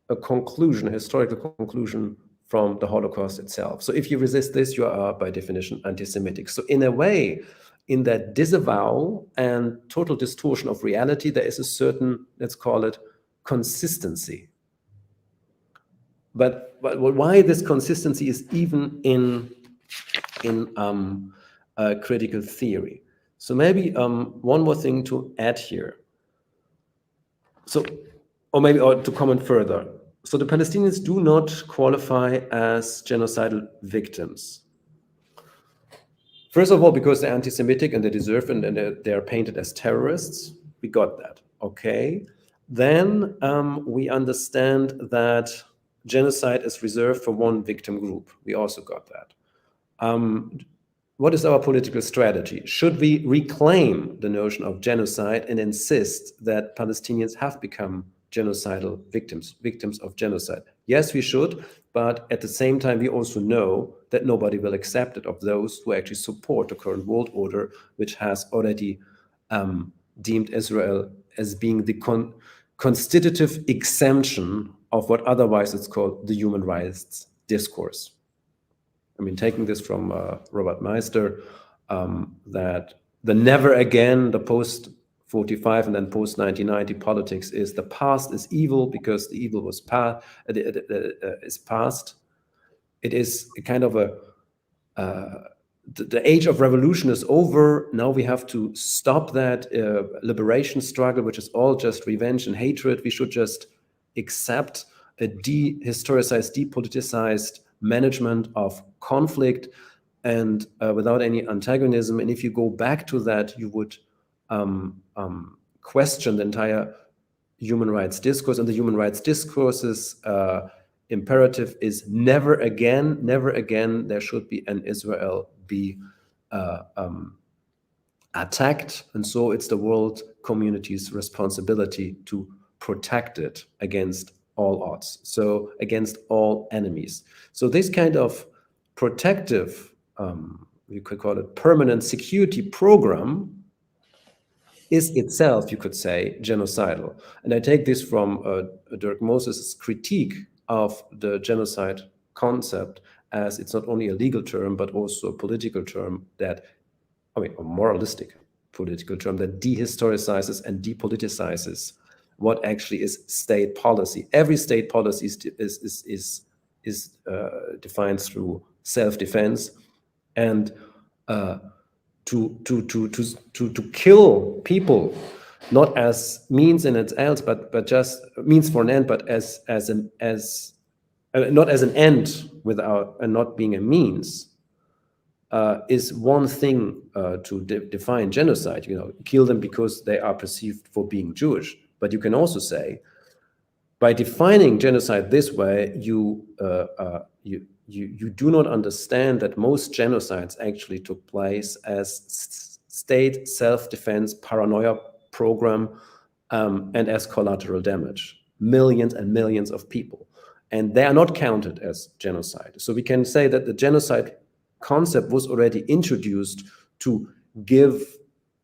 a conclusion, a historical conclusion from the Holocaust itself. So if you resist this, you are by definition anti-Semitic. So in a way, in that disavowal and total distortion of reality, there is a certain, let's call it, consistency. But why this consistency is even in critical theory. So maybe one more thing to add here. So, or to comment further. So the Palestinians do not qualify as genocidal victims. First of all, because they're anti-Semitic and they deserve it, and they're painted as terrorists. We got that. Okay. Then we understand that genocide is reserved for one victim group. We also got that. What is our political strategy? Should we reclaim the notion of genocide and insist that Palestinians have become genocidal victims of genocide? Yes, we should, but at the same time, we also know that nobody will accept it of those who actually support the current world order, which has already deemed Israel as being the constitutive exemption of what otherwise it's called the human rights discourse. I mean, taking this from Robert Meister, that the never again, the post-45 and then post-1990 politics is the past is evil because the evil was is past. It is a kind of the age of revolution is over. Now we have to stop that liberation struggle, which is all just revenge and hatred. We should just accept a dehistoricized, depoliticized management of conflict and without any antagonism. And if you go back to that, you would question the entire human rights discourse. And the human rights discourse's imperative is never again there should be an Israel be attacked. And so it's the world community's responsibility to protect it against all odds, so against all enemies. So this kind of protective, you could call it permanent security program, is itself, you could say, genocidal. And I take this from Dirk Moses' critique of the genocide concept, as it's not only a legal term, but also a political term that, I mean, a moralistic political term that dehistoricizes and depoliticizes what actually is state policy. Every state policy is defined through self-defense, and to kill people not as means in its else, but just means for an end, but as not as an end without and not being a means, is one thing to define genocide. You know, kill them because they are perceived for being Jewish. But you can also say, by defining genocide this way, you do not understand that most genocides actually took place as state self-defense paranoia program and as collateral damage, millions and millions of people. And they are not counted as genocide. So we can say that the genocide concept was already introduced to give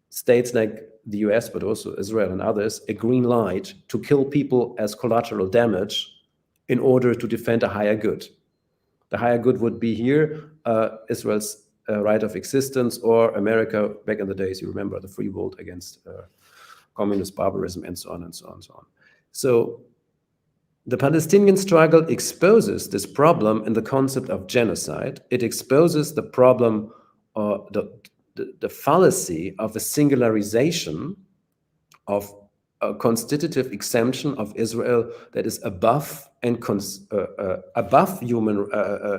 states like the US, but also Israel and others, a green light to kill people as collateral damage in order to defend a higher good. The higher good would be here, Israel's right of existence, or America, back in the days, you remember, the free world against communist barbarism, and so on and so on and so on. So the Palestinian struggle exposes this problem in the concept of genocide. It exposes the problem, the fallacy of a singularization of a constitutive exemption of Israel that is above and above human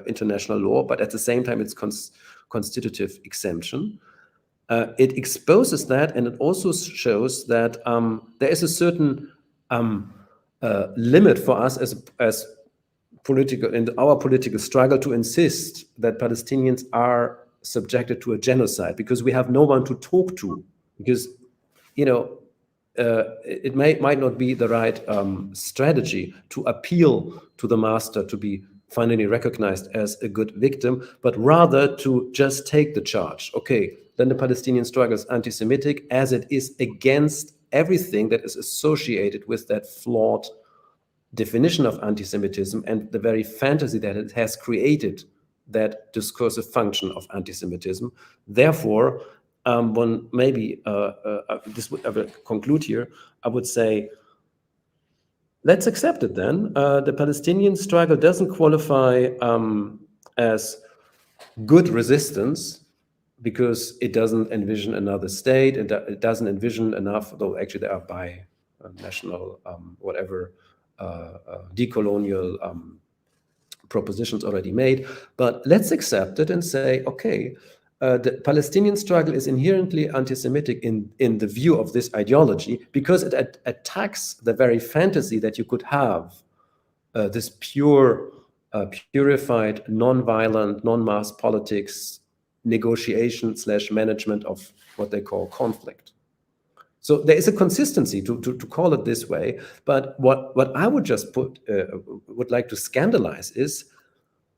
international law, but at the same time it's constitutive exemption. It exposes that, and it also shows that there is a certain limit for us as political, in our political struggle, to insist that Palestinians are subjected to a genocide, because we have no one to talk to, because, you know, it might not be the right strategy to appeal to the master to be finally recognized as a good victim, but rather to just take the charge. Okay, then the Palestinian struggle is anti-Semitic, as it is against everything that is associated with that flawed definition of anti-Semitism and the very fantasy that it has created that discursive function of anti-Semitism. Therefore, one maybe this would I will conclude here. I would say, let's accept it then. The Palestinian struggle doesn't qualify as good resistance because it doesn't envision another state. It doesn't envision enough, though actually there are bi-national, whatever, decolonial propositions already made. But let's accept it and say, okay, the Palestinian struggle is inherently anti-Semitic in the view of this ideology because it attacks the very fantasy that you could have this pure, purified, non-violent, non-mass politics negotiation / management of what they call conflict. So there is a consistency to call it this way. But what I would just would like to scandalize is,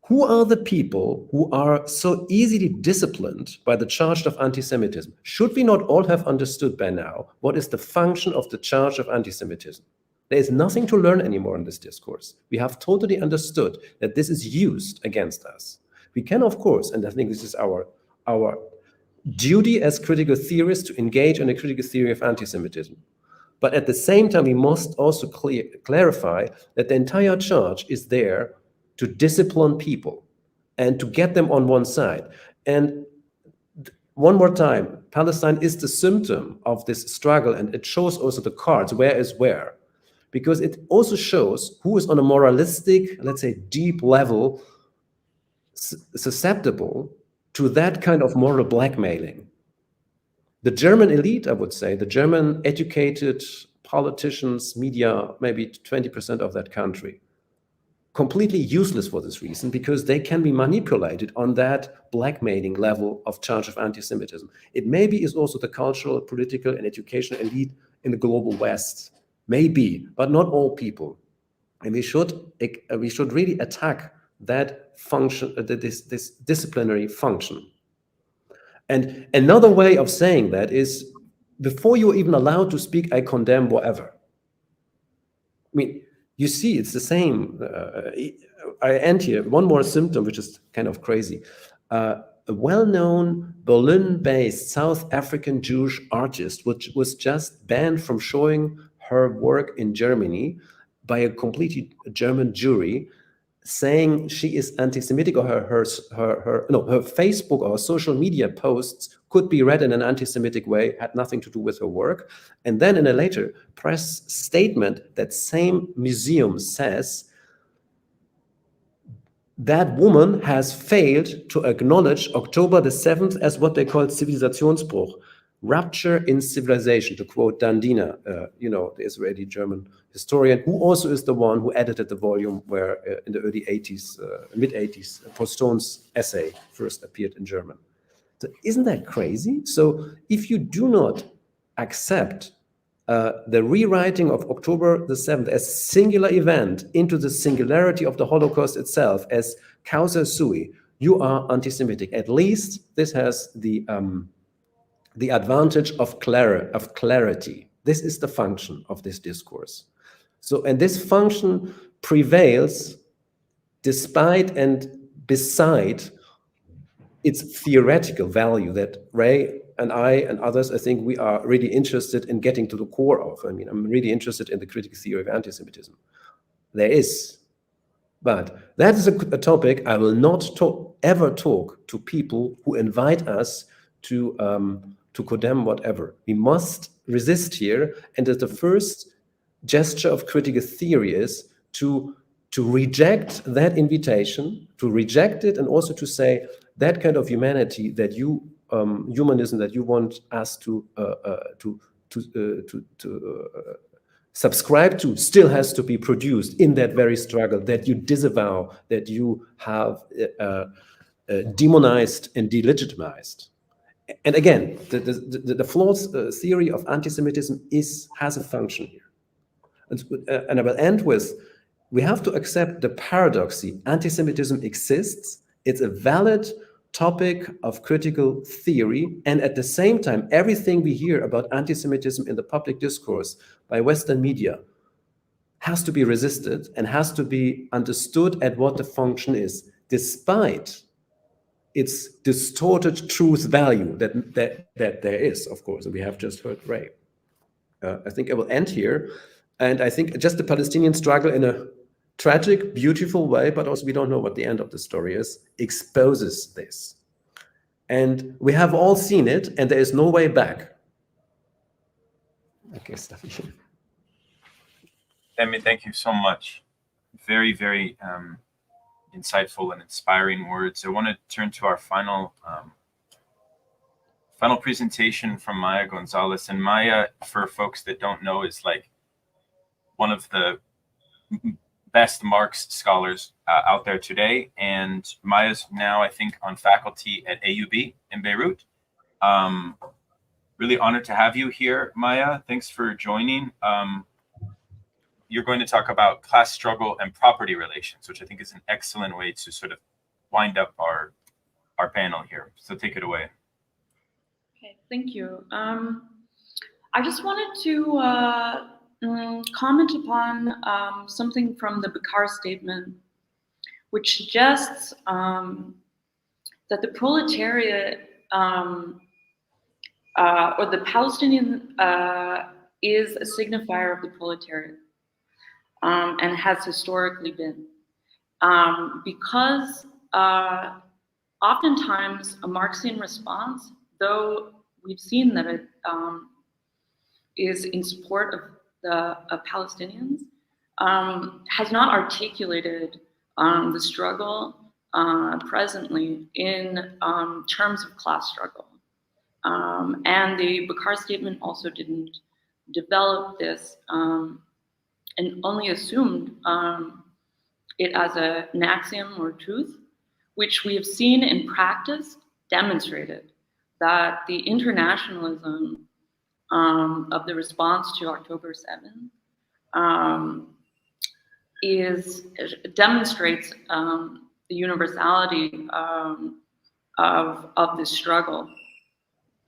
who are the people who are so easily disciplined by the charge of anti-Semitism? Should we not all have understood by now what is the function of the charge of anti-Semitism? There is nothing to learn anymore in this discourse. We have totally understood that this is used against us. We can, of course, and I think this is our duty as critical theorists to engage in a critical theory of anti-Semitism. But at the same time, we must also clarify that the entire charge is there to discipline people and to get them on one side. And one more time, Palestine is the symptom of this struggle, and it shows also the cards, where is where. Because it also shows who is on a moralistic, let's say, deep level, susceptible to that kind of moral blackmailing. The German elite, I would say, the German educated politicians, media, maybe 20% of that country, completely useless for this reason, because they can be manipulated on that blackmailing level of charge of anti-Semitism. It maybe is also the cultural, political, and educational elite in the global West. Maybe, but not all people. And we should really attack that function, this disciplinary function. And another way of saying that is, before you're even allowed to speak, I condemn whatever. I mean, you see, it's the same. I end here. One more symptom, which is kind of crazy. A well-known Berlin-based South African Jewish artist, which was just banned from showing her work in Germany by a completely German jury, saying she is anti-Semitic, or her Facebook or social media posts could be read in an anti-Semitic way, had nothing to do with her work. And then in a later press statement, that same museum says that woman has failed to acknowledge October the 7th as what they call Zivilisationsbruch, rupture in civilization, to quote Dandina, the Israeli German historian, who also is the one who edited the volume where in the early 80s, mid 80s, Postone's essay first appeared in German. So isn't that crazy? So if you do not accept the rewriting of October the 7th as singular event into the singularity of the Holocaust itself as causa sui, you are anti-Semitic. At least this has the advantage of clarity. This is the function of this discourse. So, and this function prevails despite and beside its theoretical value that Ray and I and others, I think we are really interested in getting to the core of. I mean, I'm really interested in the critical theory of anti-Semitism. There is. But that is a topic I will not ever talk to people who invite us to condemn whatever. We must resist here, and the first gesture of critical theory is to reject that invitation, to reject it, and also to say that kind of humanity that you humanism that you want us to subscribe to still has to be produced in that very struggle that you disavow, that you have demonized and delegitimized. And again, the flawed theory of anti-Semitism has a function here. And I will end with, we have to accept the paradoxy. Anti-Semitism exists. It's a valid topic of critical theory. And at the same time, everything we hear about anti-Semitism in the public discourse by Western media has to be resisted and has to be understood at what the function is, despite its distorted truth value that there is, of course, and we have just heard Ray. I think I will end here, and I think just the Palestinian struggle in a tragic, beautiful way, but also we don't know what the end of the story is, exposes this. And we have all seen it, and there is no way back. Okay, Sami. Sami, thank you so much. Very, very insightful and inspiring words. I want to turn to our final presentation from Maya Gonzalez. And Maya, for folks that don't know, is like one of the best Marx scholars out there today. And Maya's now, I think, on faculty at AUB in Beirut. Really honored to have you here, Maya. Thanks for joining. You're going to talk about class struggle and property relations, which I think is an excellent way to sort of wind up our panel here. So take it away. Okay, thank you. I just wanted to comment upon something from the BICAR statement, which suggests that the proletariat or the Palestinian is a signifier of the proletariat. And has historically been. Because oftentimes a Marxian response, though we've seen that it is in support of the Palestinians, has not articulated the struggle presently in terms of class struggle. And the BICAR statement also didn't develop this and only assumed it as an axiom or truth, which we have seen in practice demonstrated that the internationalism of the response to October 7th demonstrates the universality of this struggle.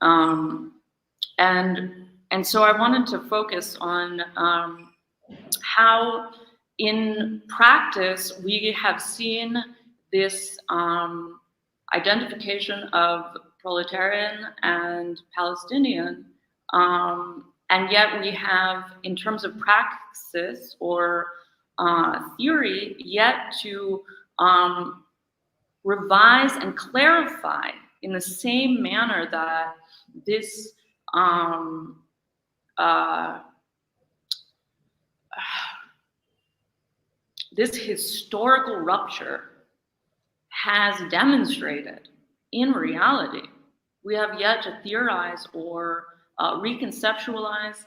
And so I wanted to focus on how in practice we have seen this identification of proletarian and Palestinian, and yet we have, in terms of praxis or theory, yet to revise and clarify in the same manner that this this historical rupture has demonstrated in reality. We have yet to theorize or reconceptualize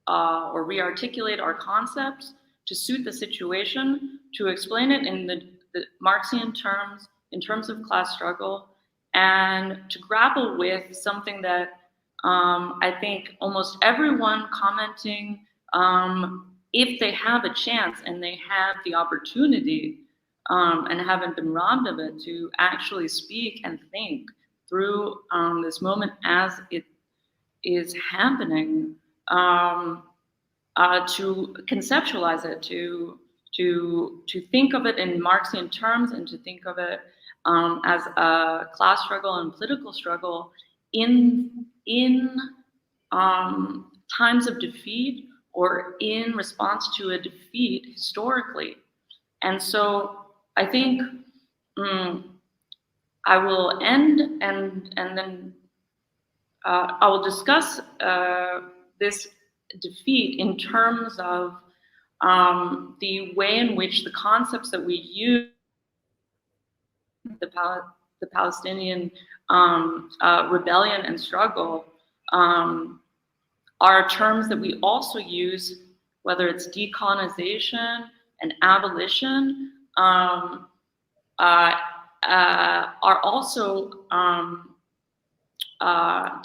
or re-articulate our concepts to suit the situation, to explain it in the Marxian terms, in terms of class struggle, and to grapple with something that I think almost everyone commenting, if they have a chance and they have the opportunity and haven't been robbed of it, to actually speak and think through this moment as it is happening, to conceptualize it, to think of it in Marxian terms, and to think of it as a class struggle and political struggle in times of defeat or in response to a defeat historically. And so I think I will end and then I will discuss this defeat in terms of the way in which the concepts that we use, the Palestinian rebellion and struggle, are terms that we also use, whether it's decolonization and abolition, are also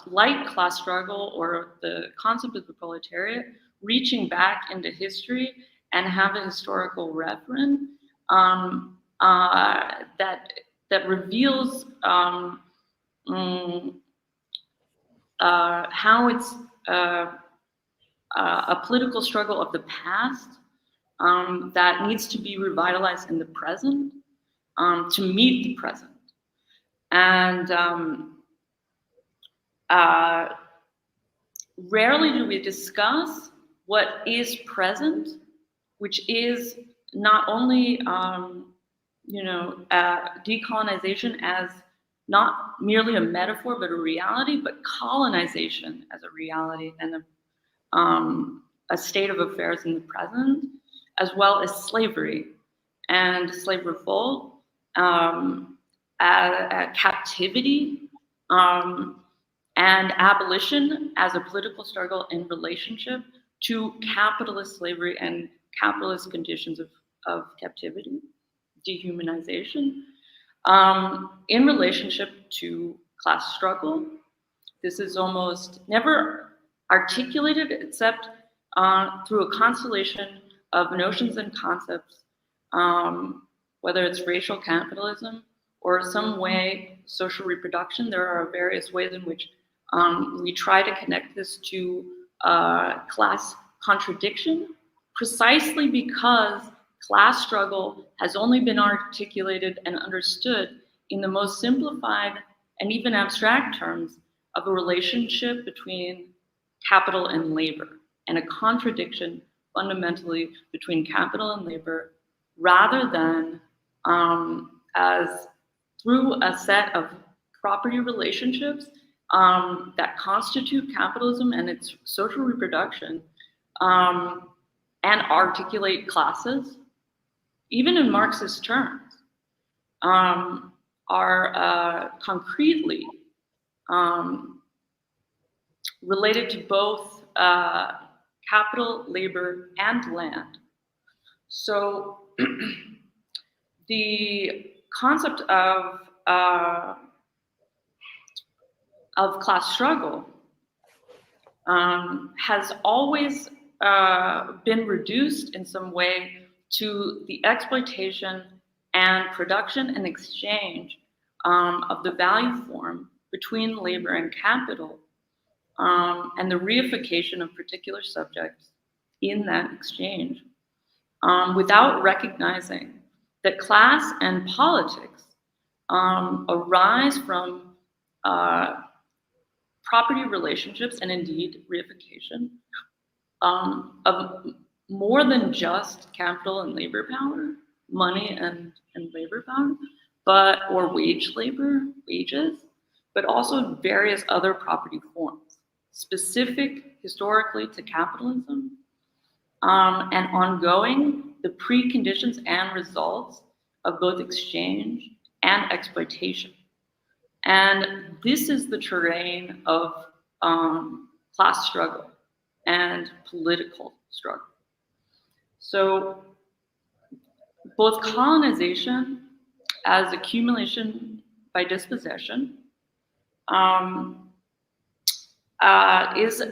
like class struggle or the concept of the proletariat, reaching back into history and have a historical reference that reveals how it's a political struggle of the past that needs to be revitalized in the present to meet the present. And rarely do we discuss what is present, which is not only decolonization as not merely a metaphor but a reality, but colonization as a reality and a state of affairs in the present, as well as slavery and slave revolt, captivity, and abolition as a political struggle in relationship to capitalist slavery and capitalist conditions of captivity, dehumanization, in relationship to class struggle. This is almost never articulated except through a constellation of notions and concepts, whether it's racial capitalism or some way social reproduction. There are various ways in which we try to connect this to class contradiction, precisely because class struggle has only been articulated and understood in the most simplified and even abstract terms of a relationship between capital and labor, and a contradiction fundamentally between capital and labor, rather than as through a set of property relationships that constitute capitalism and its social reproduction, and articulate classes, even in Marxist terms, are concretely related to both capital, labor, and land. So the concept of class struggle has always been reduced in some way to the exploitation and production and exchange of the value form between labor and capital, and the reification of particular subjects in that exchange, without recognizing that class and politics arise from property relationships and indeed reification of more than just capital and labor power, money and labor power, or wage labor, wages, but also various other property forms, specific historically to capitalism, and ongoing the preconditions and results of both exchange and exploitation. And this is the terrain of class struggle and political struggle. So both colonization as accumulation by dispossession is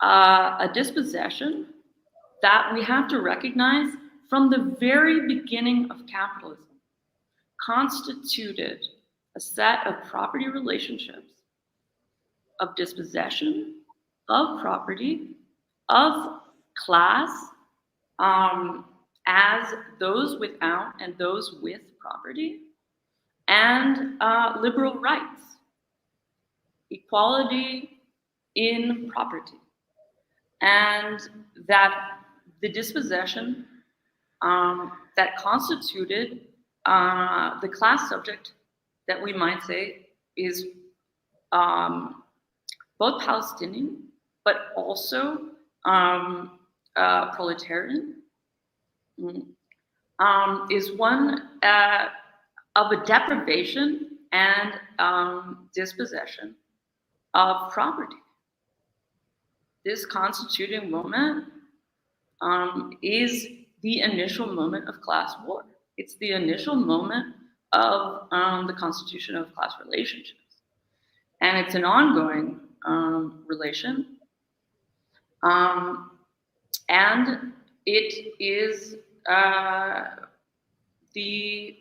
a dispossession that we have to recognize from the very beginning of capitalism, constituted a set of property relationships of dispossession, of property, of class, as those without and those with property, and liberal rights, equality in property, and that the dispossession that constituted the class subject that we might say is both Palestinian, but also proletarian, is one of a deprivation and dispossession of property. This constituting moment is the initial moment of class war. It's the initial moment of the constitution of class relationships. And it's an ongoing relation. And it is the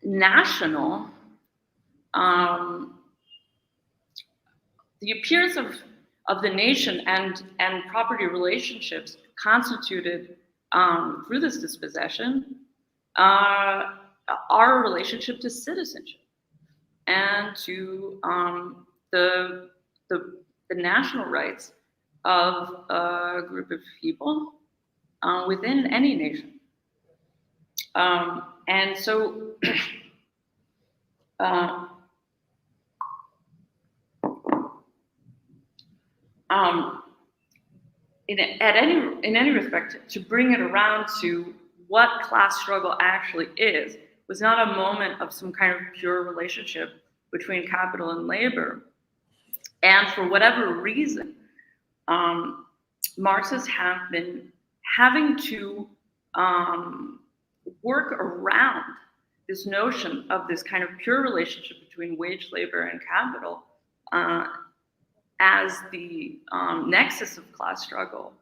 national, the appearance of of the nation and property relationships constituted through this dispossession are a relationship to citizenship and to the national rights of a group of people within any nation. And so in any respect, to bring it around to what class struggle actually is was not a moment of some kind of pure relationship between capital and labor. And for whatever reason, Marxists have been having to work around this notion of this kind of pure relationship between wage labor and capital as the nexus of class struggle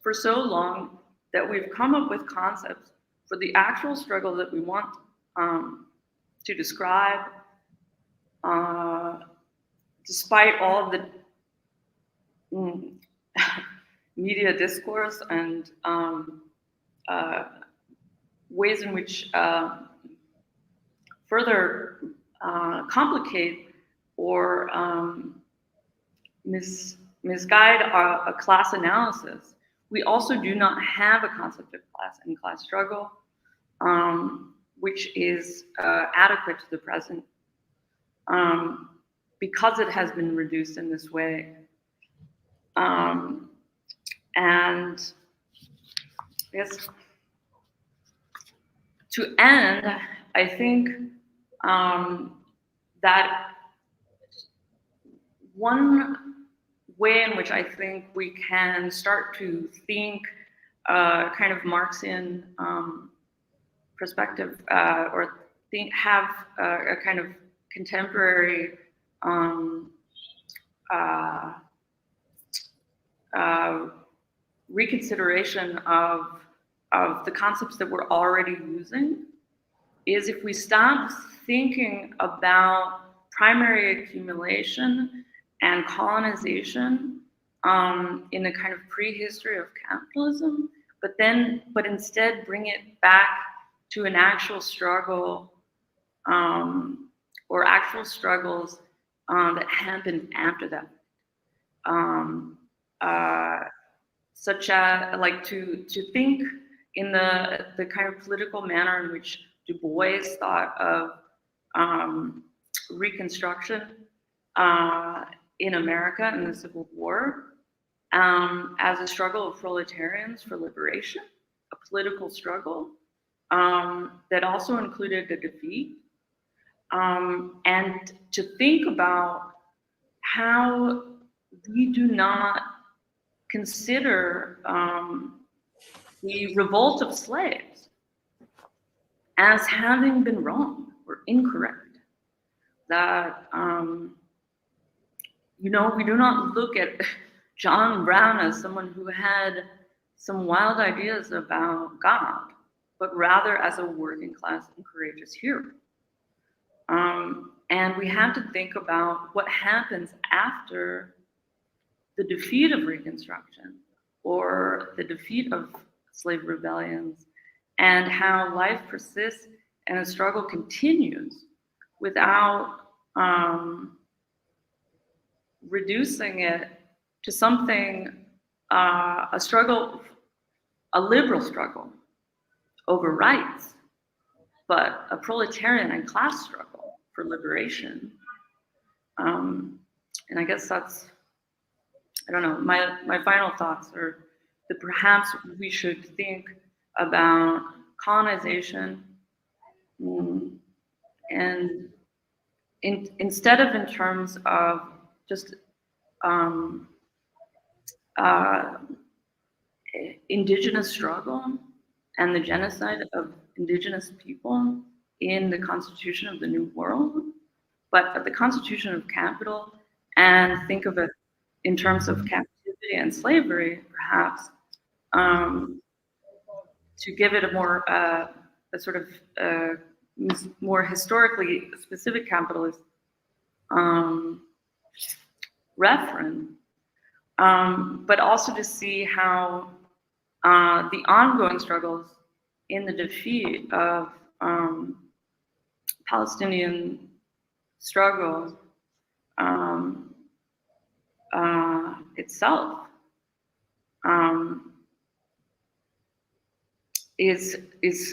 for so long that we've come up with concepts for the actual struggle that we want to describe, despite all of the media discourse and ways in which further complicate or misguide a class analysis. We also do not have a concept of class and class struggle, which is adequate to the present, because it has been reduced in this way. And I guess to end, I think that one way in which I think we can start to think kind of Marxian perspective, or have a kind of contemporary reconsideration of the concepts that we're already using, is if we stop thinking about primary accumulation and colonization in a kind of prehistory of capitalism, but instead bring it back to an actual struggle or actual struggles that happened after that. Such as, like, to think in the kind of political manner in which Du Bois thought of Reconstruction in America in the Civil War as a struggle of proletarians for liberation, a political struggle that also included a defeat, and to think about how we do not consider the revolt of slaves as having been wrong or incorrect. That, we do not look at John Brown as someone who had some wild ideas about God, but rather as a working class and courageous hero. And we have to think about what happens after the defeat of Reconstruction or the defeat of slave rebellions, and how life persists and the struggle continues without reducing it to something, a struggle, a liberal struggle over rights, but a proletarian and class struggle for liberation. And I guess that's, I don't know, my final thoughts are that perhaps we should think about colonization and instead of in terms of just indigenous struggle and the genocide of indigenous people in the constitution of the New World, but the constitution of capital, and think of it in terms of captivity and slavery, perhaps, to give it a more, a sort of more historically specific capitalist reference, but also to see how the ongoing struggles in the defeat of Palestinian struggle itself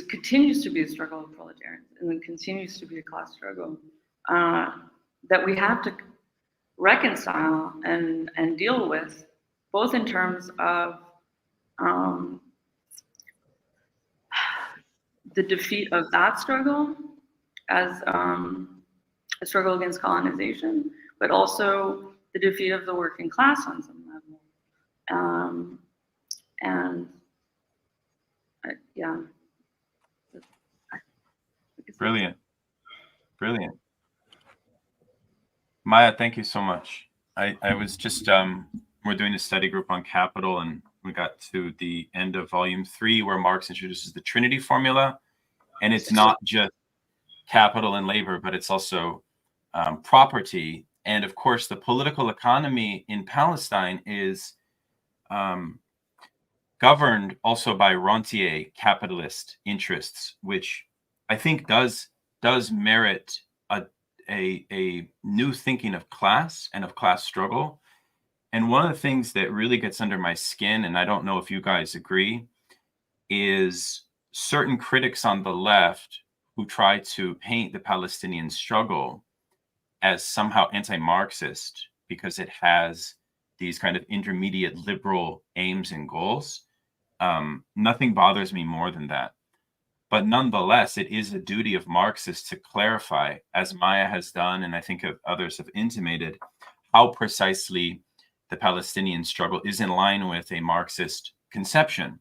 continues to be a struggle of proletarians, and it continues to be a class struggle that we have to reconcile and deal with, both in terms of the defeat of that struggle as a struggle against colonization, but also the defeat of the working class on some level. Yeah. Brilliant. Brilliant. Maya, thank you so much. I was just, we're doing a study group on capital, and we got to the end of volume 3 where Marx introduces the Trinity formula. And it's not just capital and labor, but it's also property. And of course, the political economy in Palestine is governed also by rentier capitalist interests, which I think does merit a new thinking of class and of class struggle. And one of the things that really gets under my skin, and I don't know if you guys agree, is certain critics on the left who try to paint the Palestinian struggle as somehow anti-Marxist because it has these kind of intermediate liberal aims and goals. Nothing bothers me more than that. But nonetheless, it is a duty of Marxists to clarify, as Maya has done, and I think others have intimated, how precisely the Palestinian struggle is in line with a Marxist conception.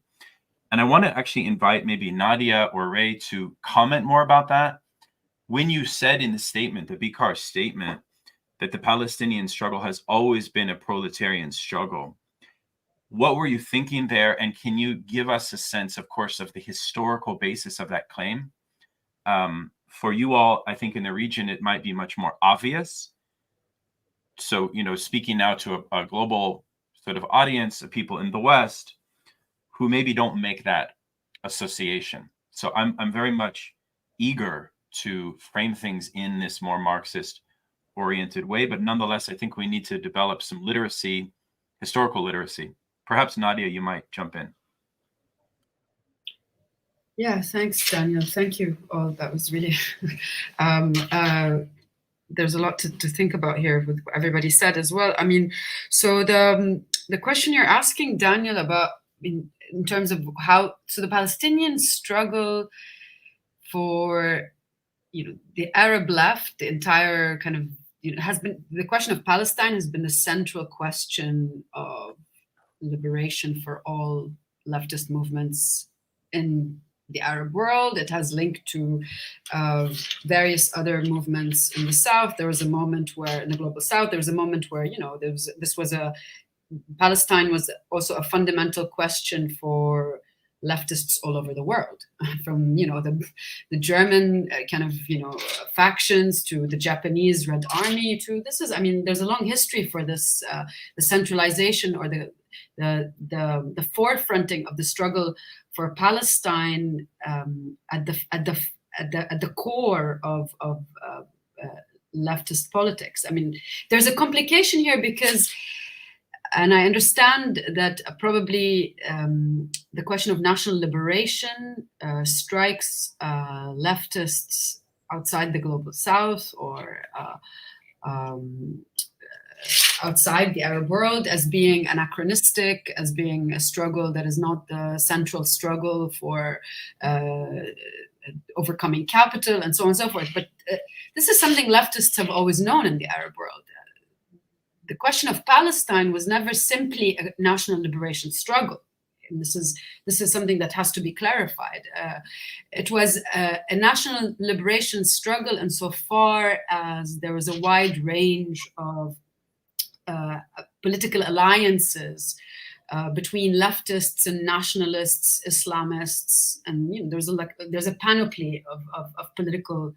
And I want to actually invite maybe Nadia or Ray to comment more about that. When you said in the statement, the BICAR statement, that the Palestinian struggle has always been a proletarian struggle, what were you thinking there? And can you give us a sense, of course, of the historical basis of that claim? For you all, I think in the region, it might be much more obvious. So, you know, speaking now to a global sort of audience of people in the West who maybe don't make that association. So I'm very much eager to frame things in this more Marxist oriented way, but nonetheless, I think we need to develop some literacy, historical literacy. Perhaps Nadia, you might jump in. Yeah, thanks, Daniel. Thank you all. That was really, there's a lot to think about here with what everybody said as well. I mean, so the question you're asking, Daniel, about in terms of how, so the Palestinian struggle for, you know, the Arab left, the entire kind of, you know, has been, the question of Palestine has been the central question of liberation for all leftist movements in the Arab world. It has linked to various other movements in the South. There was a moment where, in the global South, there was a moment where, you know, Palestine was also a fundamental question for leftists all over the world, from, you know, the German kind of, you know, factions to the Japanese Red Army to this is, I mean, there's a long history for this, the centralization or the forefronting of the struggle for Palestine at the core of leftist politics. I mean, there's a complication here because, and I understand that probably the question of national liberation strikes leftists outside the global South or outside the Arab world as being anachronistic, as being a struggle that is not the central struggle for overcoming capital and so on and so forth. But this is something leftists have always known in the Arab world. The question of Palestine was never simply a national liberation struggle. And this is something that has to be clarified. It was a national liberation struggle insofar as there was a wide range of political alliances between leftists and nationalists, Islamists, and, you know, there's a panoply of political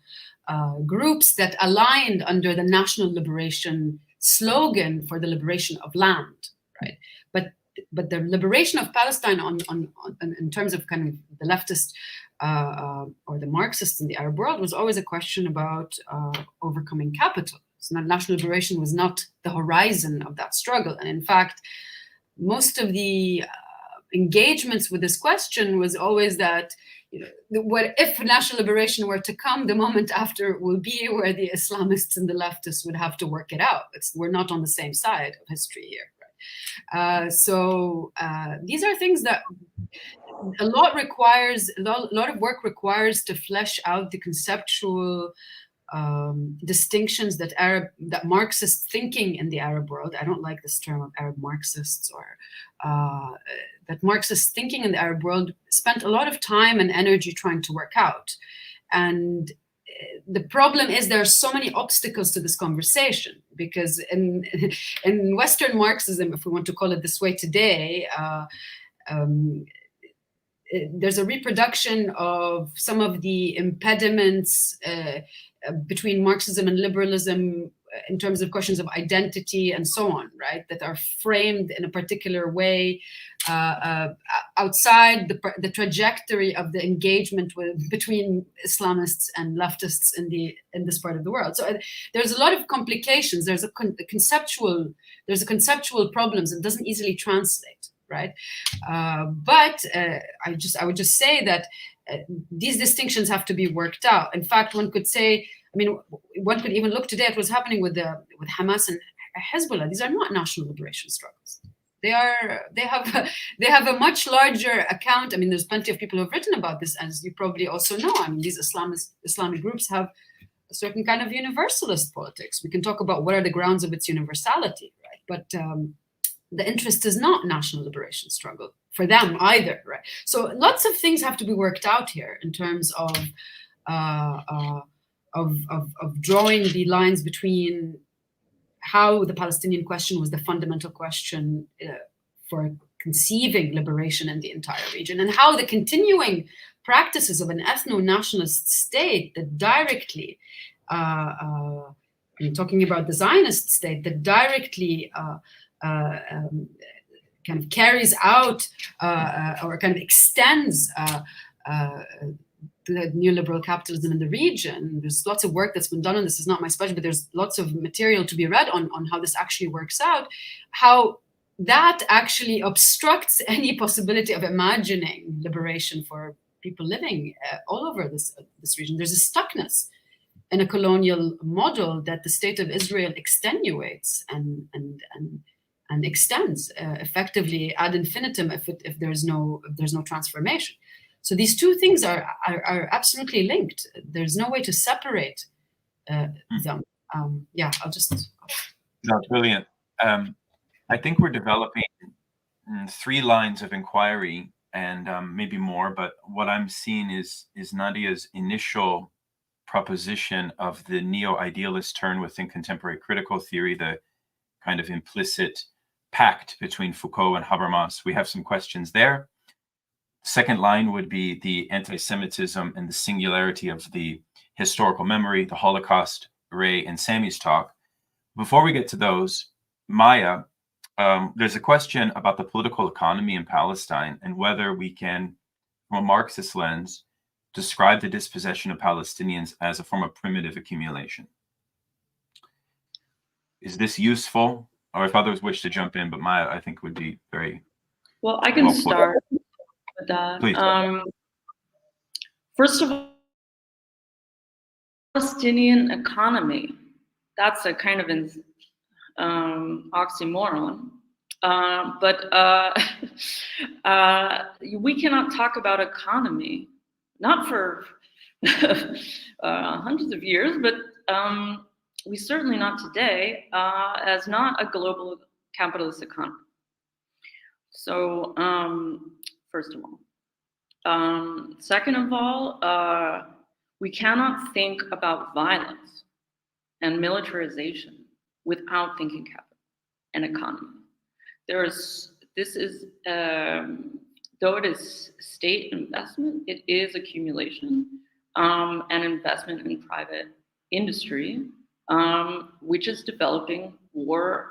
groups that aligned under the national liberation slogan for the liberation of land. right? But the liberation of Palestine in terms of kind of the leftist or the Marxists in the Arab world was always a question about overcoming capital. So national liberation was not the horizon of that struggle. And in fact, most of the engagements with this question was always that, what if national liberation were to come, the moment after will be where the Islamists and the leftists would have to work it out. We're not on the same side of history here. Right? So these are things that a lot of work requires to flesh out the conceptual distinctions that Marxist thinking in the Arab world. I don't like this term of Arab Marxists, or that Marxist thinking in the Arab world spent a lot of time and energy trying to work out. And the problem is there are so many obstacles to this conversation, because in Western Marxism, if we want to call it this way today, there's a reproduction of some of the impediments between Marxism and liberalism in terms of questions of identity and so on, right? That are framed in a particular way outside the trajectory of the engagement between Islamists and leftists in this part of the world. So there's a lot of complications. There's a conceptual problems. It doesn't easily translate, right? But I would just say that these distinctions have to be worked out. In fact, one could say, one could even look today at what's happening with Hamas and Hezbollah. These are not national liberation struggles. They have a much larger account. There's plenty of people who have written about this, as you probably also know. These Islamic groups have a certain kind of universalist politics. We can talk about what are the grounds of its universality, right? But the interest is not national liberation struggle for them either, right? So lots of things have to be worked out here in terms of drawing the lines between how the Palestinian question was the fundamental question for conceiving liberation in the entire region, and how the continuing practices of an ethno-nationalist state that directly, talking about the Zionist state, that directly kind of carries out or kind of extends the neoliberal capitalism in the region. There's lots of work that's been done on this. It's not my specialty, but there's lots of material to be read on how this actually works out, how that actually obstructs any possibility of imagining liberation for people living all over this region. There's a stuckness in a colonial model that the state of Israel extenuates and extends effectively ad infinitum if there's no transformation. So these two things are absolutely linked. There's no way to separate them. I'll just. No, brilliant. I think we're developing 3 lines of inquiry, and maybe more. But what I'm seeing is Nadia's initial proposition of the neo-idealist turn within contemporary critical theory, the kind of implicit pact between Foucault and Habermas. We have some questions there. Second line would be the anti-Semitism and the singularity of the historical memory, the Holocaust, Ray and Sami's talk. Before we get to those, Maya, there's a question about the political economy in Palestine and whether we can, from a Marxist lens, describe the dispossession of Palestinians as a form of primitive accumulation. Is this useful? Or if others wish to jump in, but Maya, I think, would be very well. I can start with that. Please. First of all, Palestinian economy, that's a kind of an oxymoron. But we cannot talk about economy, not for hundreds of years, but we certainly not today, as not a global capitalist economy. So, first of all. Second of all, we cannot think about violence and militarization without thinking capital and economy. This is, though it is state investment, it is accumulation and investment in private industry, which is developing war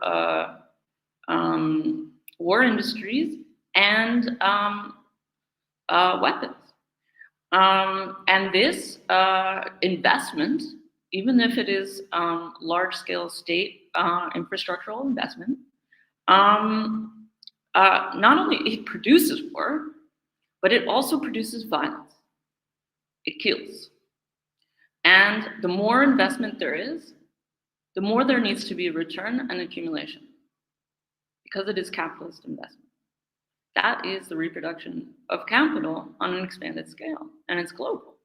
war industries and weapons. And this investment, even if it is large-scale state infrastructural investment, not only it produces war, but it also produces violence. It kills. And the more investment there is, the more there needs to be a return and accumulation, because it is capitalist investment. That is the reproduction of capital on an expanded scale, and it's global.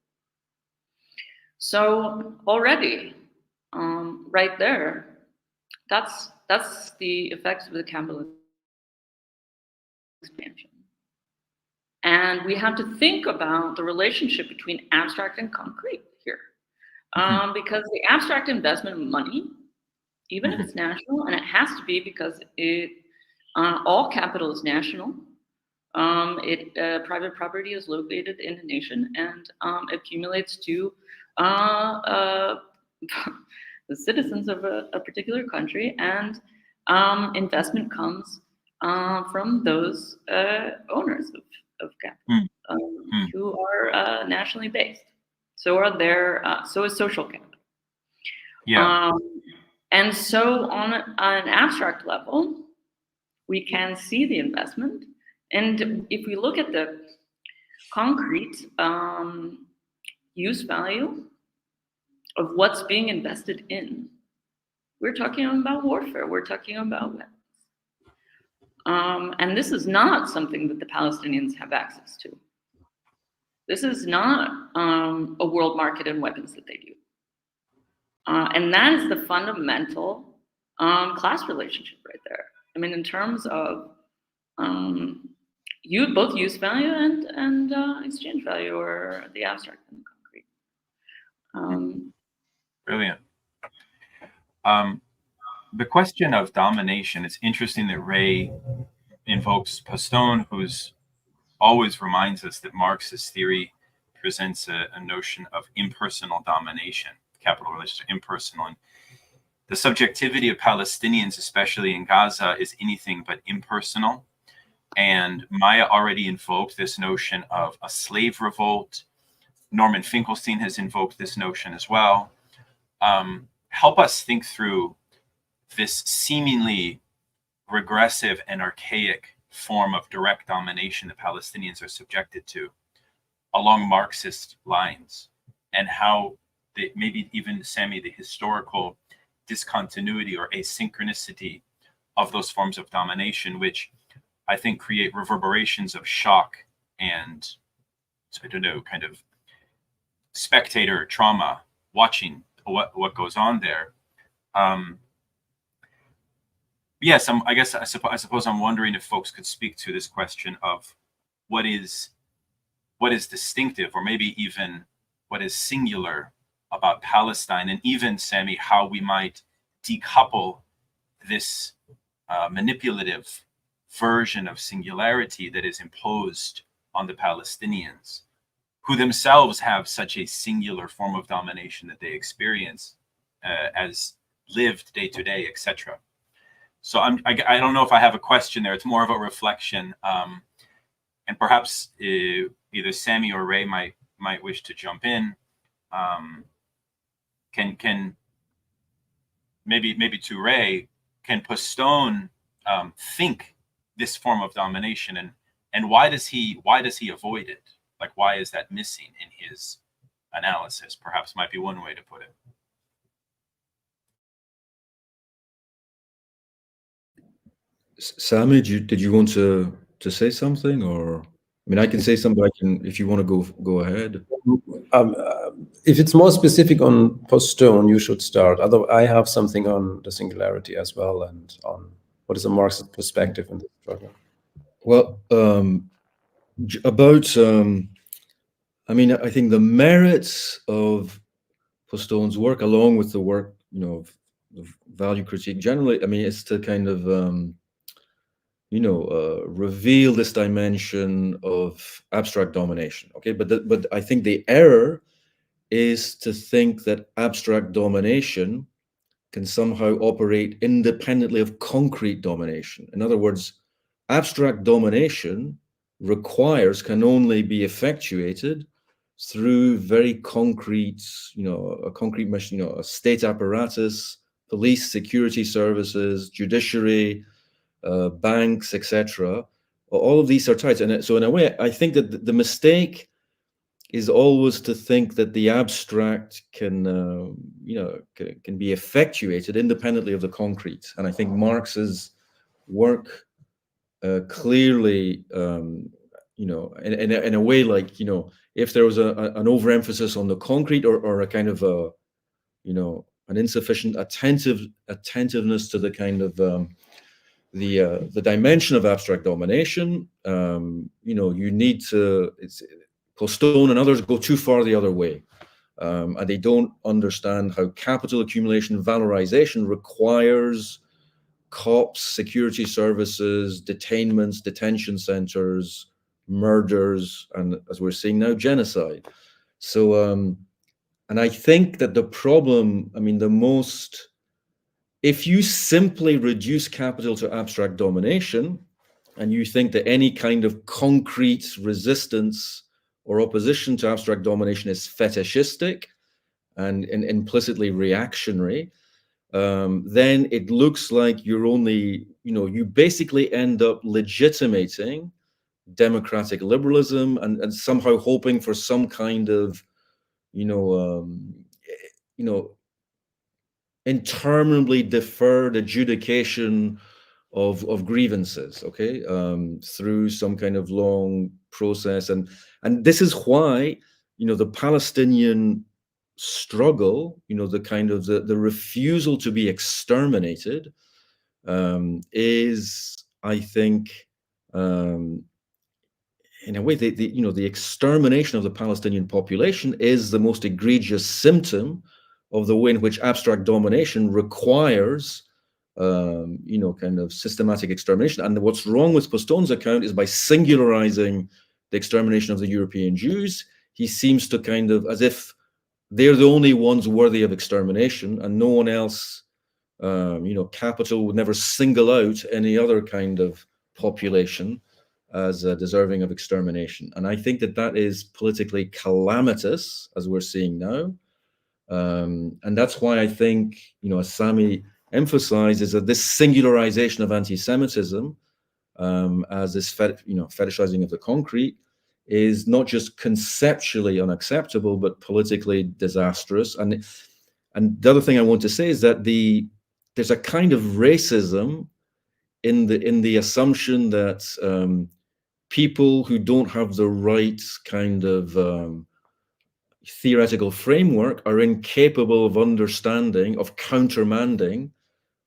So already, right there, that's the effects of the capitalist expansion. And we have to think about the relationship between abstract and concrete here. Because the abstract investment of money, even if it's national, and it has to be because all capital is national, private property is located in a nation and accumulates to the citizens of a particular country, and investment comes from those owners of capital who are nationally based. So is social capital. Yeah. And so on an abstract level, we can see the investment. And if we look at the concrete use value of what's being invested in, we're talking about warfare, we're talking about weapons. And this is not something that the Palestinians have access to. This is not a world market in weapons that they do. And that is the fundamental class relationship right there. I mean, in terms of both use value and exchange value, or the abstract and the concrete. Brilliant. The question of domination, it's interesting that Ray invokes Postone, who's always reminds us that Marxist theory presents a notion of impersonal domination, capital relations are impersonal. And the subjectivity of Palestinians, especially in Gaza, is anything but impersonal. And Maya already invoked this notion of a slave revolt. Norman Finkelstein has invoked this notion as well. Help us think through this seemingly regressive and archaic form of direct domination that Palestinians are subjected to along Marxist lines, and how maybe even, Sami, the historical discontinuity or asynchronicity of those forms of domination, which I think create reverberations of shock and, I don't know, kind of spectator trauma watching what goes on there. Yes, I suppose I'm wondering if folks could speak to this question of what is distinctive, or maybe even what is singular about Palestine, and even, Sami, how we might decouple this manipulative version of singularity that is imposed on the Palestinians, who themselves have such a singular form of domination that they experience as lived day to day, etc. So I don't know if I have a question there. It's more of a reflection, and perhaps either Sami or Ray might wish to jump in. Can maybe to Ray, can Postone think this form of domination, and why does he avoid it? Like, why is that missing in his analysis? Perhaps might be one way to put it. Sami, did you want to say something, or? I mean, I can say something. I can, if you want to go ahead. If it's more specific on Postone, you should start. Although I have something on the singularity as well, and on what is a Marxist perspective in this struggle. Well, about I mean, I think the merits of Postone's work, along with the work, of value critique generally, I mean, is to kind of reveal this dimension of abstract domination. Okay, but I think the error is to think that abstract domination can somehow operate independently of concrete domination. In other words, abstract domination can only be effectuated through very concrete, a concrete mission, a state apparatus, police, security services, judiciary, banks, etc. All of these are tied. And so in a way, I think that the mistake is always to think that the abstract can be effectuated independently of the concrete. And I think Marx's work clearly, in a way, like, if there was an overemphasis on the concrete or a kind of an insufficient attentiveness to the kind of the dimension of abstract domination, you need to. Postone and others go too far the other way, and they don't understand how capital accumulation, valorization requires cops, security services, detainments, detention centers, murders, and as we're seeing now, genocide. So, and I think that the problem, if you simply reduce capital to abstract domination, and you think that any kind of concrete resistance or opposition to abstract domination is fetishistic and implicitly reactionary, then it looks like you're only, you basically end up legitimating democratic liberalism and somehow hoping for some kind of, interminably deferred adjudication of grievances, okay, through some kind of long process. And this is why, the Palestinian struggle, the kind of the refusal to be exterminated, is, I think, in a way, the extermination of the Palestinian population is the most egregious symptom of the way in which abstract domination requires kind of systematic extermination. And what's wrong with Postone's account is by singularizing the extermination of the European Jews, he seems to kind of, as if they're the only ones worthy of extermination and no one else, capital would never single out any other kind of population as deserving of extermination. And I think that is politically calamitous, as we're seeing now. And that's why I think, as Sami emphasizes, that this singularization of anti-Semitism, as this fetishizing of the concrete, is not just conceptually unacceptable, but politically disastrous. And the other thing I want to say is that there's a kind of racism in the assumption that people who don't have the right kind of theoretical framework are incapable of understanding, of countermanding.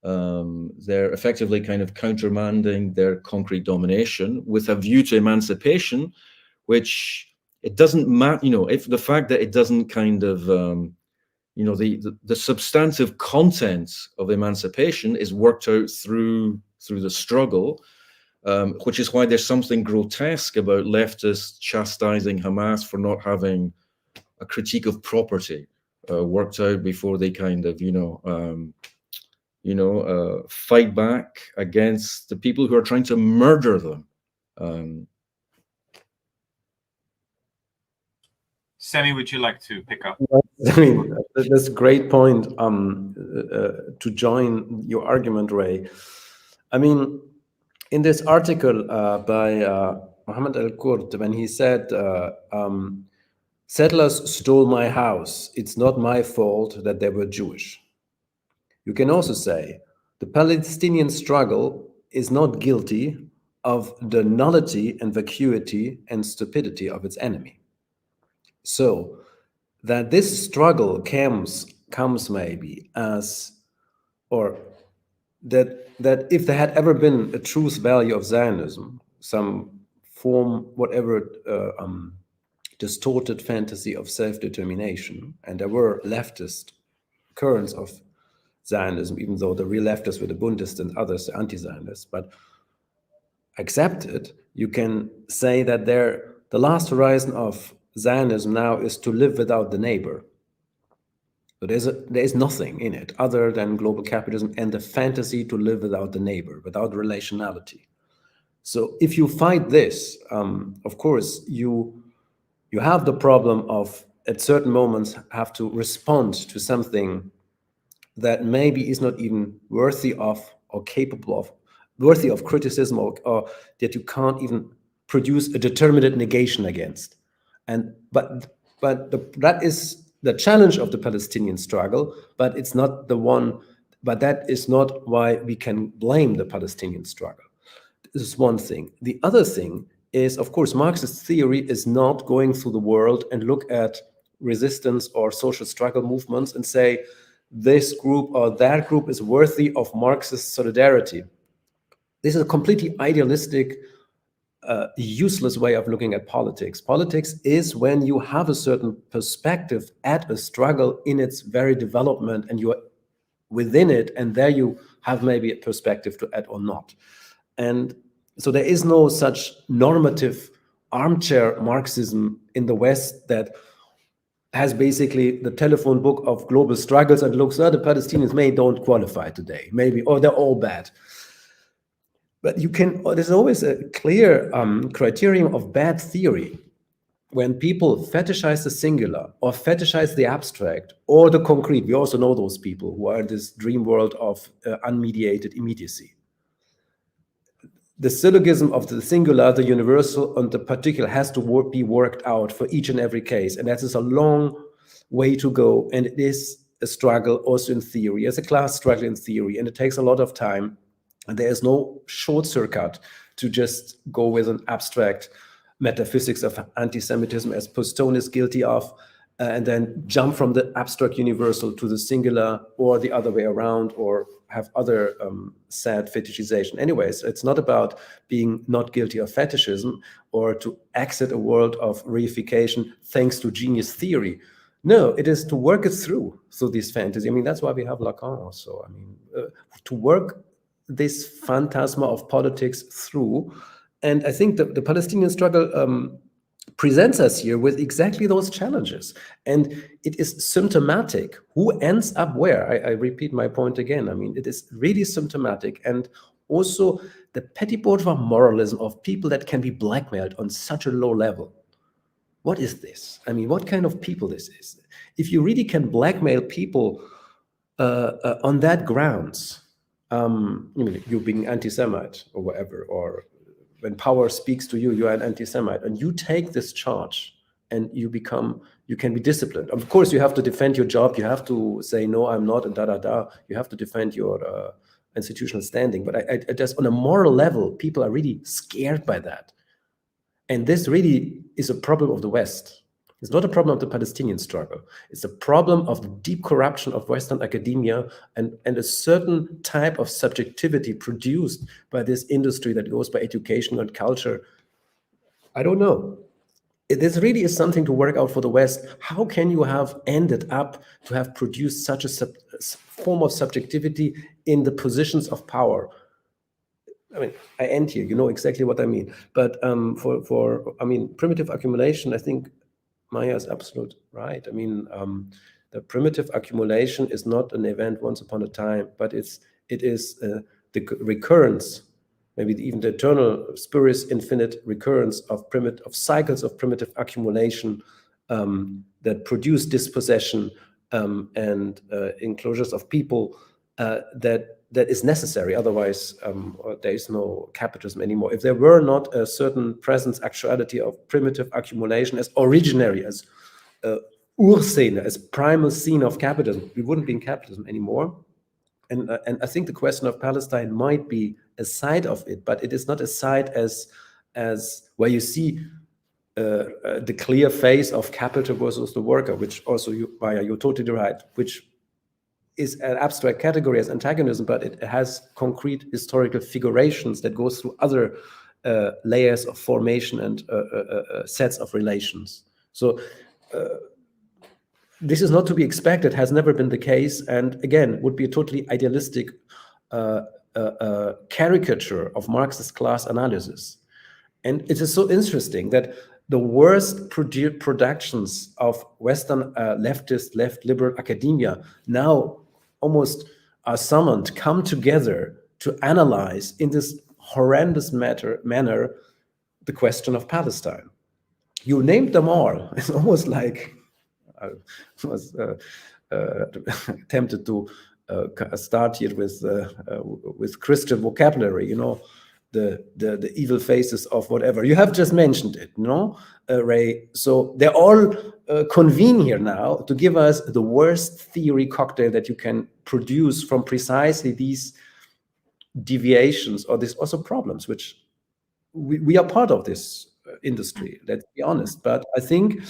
They're effectively kind of countermanding their concrete domination with a view to emancipation, which it doesn't matter, if the fact that it doesn't kind of, the substantive content of emancipation is worked out through the struggle, which is why there's something grotesque about leftists chastising Hamas for not having a critique of property worked out before they kind of, fight back against the people who are trying to murder them. Sami, would you like to pick up? I mean, that's a great point to join your argument, Ray. I mean, in this article by Mohammed Al-Kurd, when he said, settlers stole my house, it's not my fault that they were Jewish. You can also say, the Palestinian struggle is not guilty of the nullity and vacuity and stupidity of its enemy. So that this struggle comes maybe as, or that if there had ever been a truth value of Zionism, some form, whatever distorted fantasy of self-determination, and there were leftist currents of Zionism, even though the real leftists were the Bundists and others, the anti-Zionists, but accepted, you can say that the last horizon of Zionism now is to live without the neighbor. So there is nothing in it other than global capitalism and the fantasy to live without the neighbor, without relationality. So if you fight this, of course, you have the problem of at certain moments have to respond to something that maybe is not even worthy of or capable of, worthy of criticism, or that you can't even produce a determinate negation against. And that is the challenge of the Palestinian struggle, but it's not the one, but that is not why we can blame the Palestinian struggle. This is one thing. The other thing is, of course, Marxist theory is not going through the world and look at resistance or social struggle movements and say, this group or that group is worthy of Marxist solidarity. This is a completely idealistic, useless way of looking at politics. Politics is when you have a certain perspective at a struggle in its very development, and you're within it, and there you have maybe a perspective to add or not. And so there is no such normative armchair Marxism in the West that has basically the telephone book of global struggles and looks, the Palestinians don't qualify today, maybe, or they're all bad. But there's always a clear criterion of bad theory. When people fetishize the singular or fetishize the abstract or the concrete, we also know those people who are in this dream world of unmediated immediacy. The syllogism of the singular, the universal, and the particular has to be worked out for each and every case. And that is a long way to go. And it is a struggle also in theory, as a class struggle in theory. And it takes a lot of time. And there is no short circuit to just go with an abstract metaphysics of anti-Semitism, as Postone is guilty of, and then jump from the abstract universal to the singular, or the other way around, or have other sad fetishization. Anyways, it's not about being not guilty of fetishism or to exit a world of reification thanks to genius theory. No, it is to work it through this fantasy. I mean, that's why we have Lacan also. I mean, to work this phantasma of politics through. And I think the Palestinian struggle presents us here with exactly those challenges. And it is symptomatic who ends up where. I repeat my point again. I mean, it is really symptomatic. And also the petty bourgeois moralism of people that can be blackmailed on such a low level. What is this? I mean, what kind of people this is? If you really can blackmail people on that grounds, you being anti-Semite or whatever, or when power speaks to you, you are an anti-Semite, and you take this charge and you can be disciplined. Of course, you have to defend your job. You have to say, no, I'm not, and You have to defend your institutional standing. But I just, on a moral level, people are really scared by that. And this really is a problem of the West. It's not a problem of the Palestinian struggle. It's a problem of the deep corruption of Western academia and a certain type of subjectivity produced by this industry that goes by education and culture. I don't know. This really is something to work out for the West. How can you have ended up to have produced such a form of subjectivity in the positions of power? I mean, I end here. You know exactly what I mean. But primitive accumulation, I think Maya is absolutely right. I mean, the primitive accumulation is not an event once upon a time, but it is the recurrence, maybe even the eternal spurious infinite recurrence of cycles of primitive accumulation that produce dispossession and enclosures of people that is necessary. Otherwise, there is no capitalism anymore. If there were not a certain presence, actuality of primitive accumulation as originary, as Urszene, as primal scene of capitalism, we wouldn't be in capitalism anymore. And I think the question of Palestine might be a side of it, but it is not a side as where you see the clear face of capital versus the worker, which also you're totally right, which is an abstract category as antagonism, but it has concrete historical figurations that goes through other layers of formation and sets of relations. So this is not to be expected, has never been the case, and again, would be a totally idealistic caricature of Marxist class analysis. And it is so interesting that the worst productions of Western leftist, left liberal academia now almost are summoned, come together to analyze in this horrendous manner the question of Palestine. You named them all. It's almost like I was tempted to start here with Christian vocabulary, you know, the evil faces of whatever. You have just mentioned it, you know, Ray. So they all convene here now to give us the worst theory cocktail that you can produce from precisely these deviations or these also problems, which we are part of this industry, let's be honest. But I think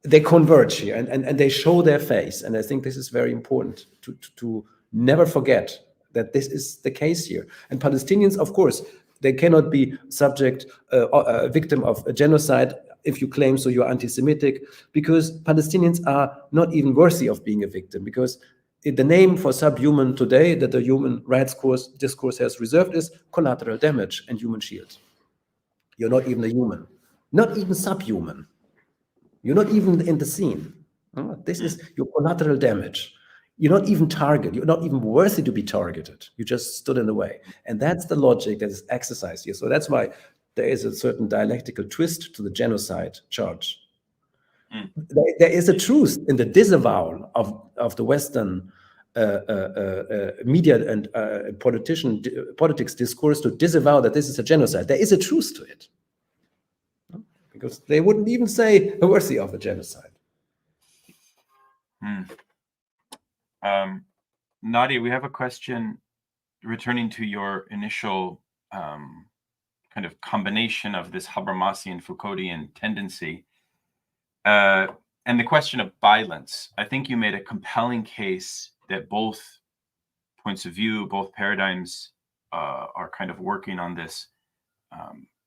they converge here and they show their face. And I think this is very important to never forget that this is the case here. And Palestinians, of course, they cannot be subject, a victim of a genocide if you claim so you're anti-Semitic, because Palestinians are not even worthy of being a victim, because the name for subhuman today that the human rights discourse has reserved is collateral damage and human shield. You're not even a human, not even subhuman. You're not even in the scene. This is your collateral damage. You're not even target. You're not even worthy to be targeted. You just stood in the way. And that's the logic that is exercised here. So that's why there is a certain dialectical twist to the genocide charge. There is a truth in the disavowal of the Western media and politics discourse to disavow that this is a genocide. There is a truth to it. Because they wouldn't even say worthy of a genocide. Nadia, we have a question returning to your initial kind of combination of this Habermasian Foucauldian tendency and the question of violence. I think you made a compelling case that both points of view, both paradigms are kind of working on this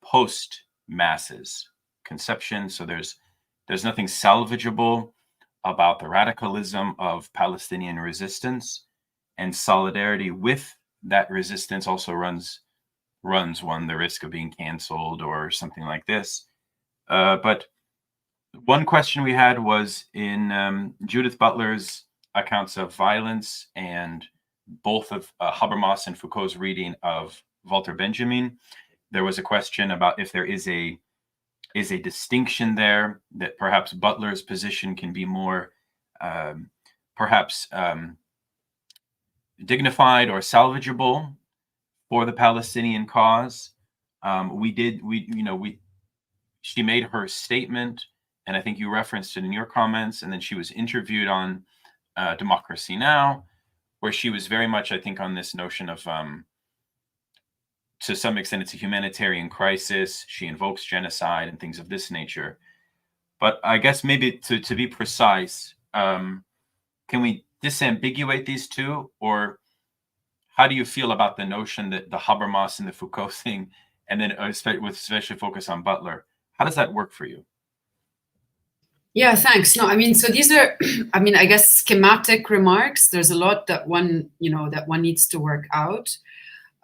post-masses conception. So there's nothing salvageable about the radicalism of Palestinian resistance, and solidarity with that resistance also runs one the risk of being canceled or something like this. But one question we had was in Judith Butler's accounts of violence and both of Habermas and Foucault's reading of Walter Benjamin. There was a question about if there is a distinction there, that perhaps Butler's position can be more perhaps dignified or salvageable for the Palestinian cause. She made her statement, and I think you referenced it in your comments, and then she was interviewed on Democracy Now!, where she was very much, I think, on this notion of, to some extent, it's a humanitarian crisis. She invokes genocide and things of this nature. But I guess maybe to be precise, can we disambiguate these two? Or how do you feel about the notion that the Habermas and the Foucault thing, and then with special focus on Butler, how does that work for you? Yeah, thanks. No, I mean, so these are, I mean, I guess schematic remarks. There's a lot that one needs to work out.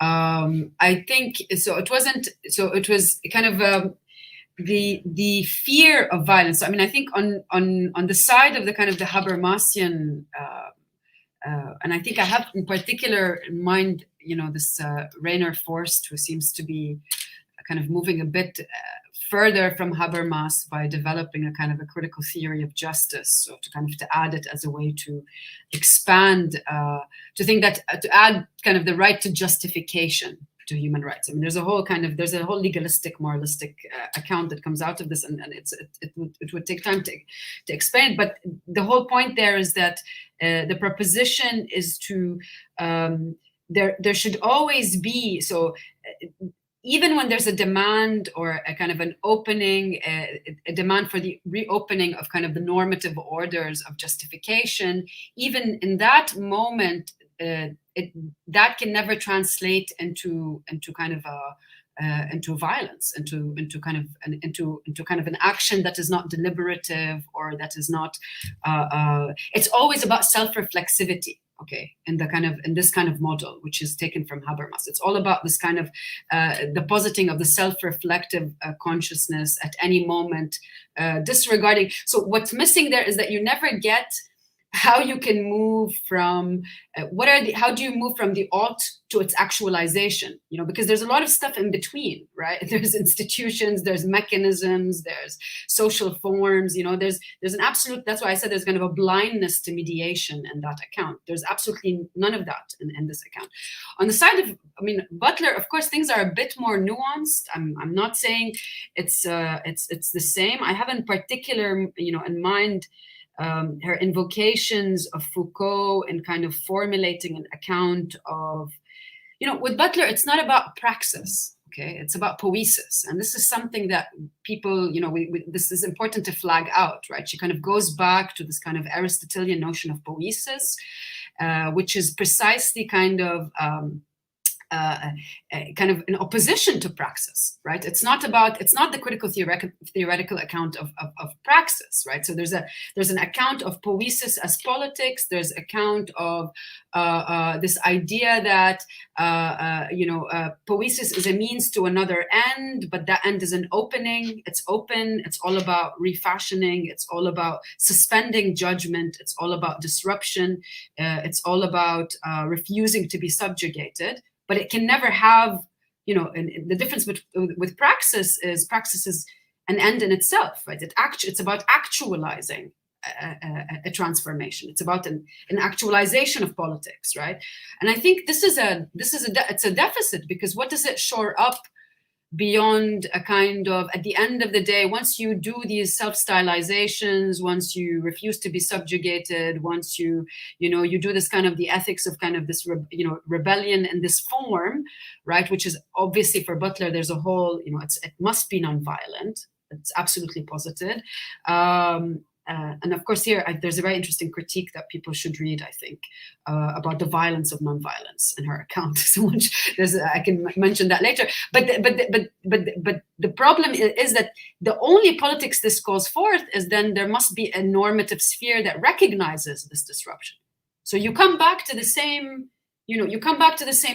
I think so. It was kind of the fear of violence. I mean, I think on the side of the kind of the Habermasian, and I think I have in particular in mind, this Rainer Forst, who seems to be kind of moving a bit further from Habermas by developing a kind of a critical theory of justice, so to add it as a way to expand, to add kind of the right to justification to human rights. I mean, there's a whole legalistic, moralistic account that comes out of this, and it would take time to explain. But the whole point there is that the proposition is to there should always be even when there's a demand or a kind of an opening, a demand for the reopening of kind of the normative orders of justification, even in that moment, that can never translate into violence, into kind of an action that is not deliberative or that is not. It's always about self-reflexivity. Okay, in this kind of model, which is taken from Habermas, it's all about this kind of depositing of the self-reflective consciousness at any moment, disregarding. So what's missing there is that you never get how you can move from how do you move from the ought to its actualization, you know, because there's a lot of stuff in between, right? There's institutions, there's mechanisms, there's social forms, you know, there's an absolute, that's why I said there's kind of a blindness to mediation in that account. There's absolutely none of that in this account. On the side of, I mean, Butler, of course, things are a bit more nuanced. I'm not saying it's the same. I have in particular, you know, in mind her invocations of Foucault and kind of formulating an account of, you know, with Butler, it's not about praxis, okay? It's about poiesis. And this is something that people, you know, this is important to flag out, right? She kind of goes back to this kind of Aristotelian notion of poiesis, which is precisely kind of in opposition to praxis, right? It's not the critical theoretical account of praxis, right? So there's an account of poiesis as politics. There's account of this idea that poiesis is a means to another end, but that end is an opening. It's open. It's all about refashioning. It's all about suspending judgment. It's all about disruption. It's all about refusing to be subjugated. But it can never have, you know, and the difference with praxis is an end in itself, right? It's about actualizing a transformation. It's about an actualization of politics, right? And I think it's a deficit, because what does it shore up beyond a kind of, at the end of the day, once you do these self-stylizations, once you refuse to be subjugated, once you do this kind of the ethics of kind of this, rebellion in this form, right? Which is obviously for Butler, there's a whole, you know, it must be nonviolent. It's absolutely posited. And of course, here there's a very interesting critique that people should read, I think, about the violence of nonviolence in her account. So much, I can mention that later. But the problem is that the only politics this calls forth is then there must be a normative sphere that recognizes this disruption. So you come back to the same,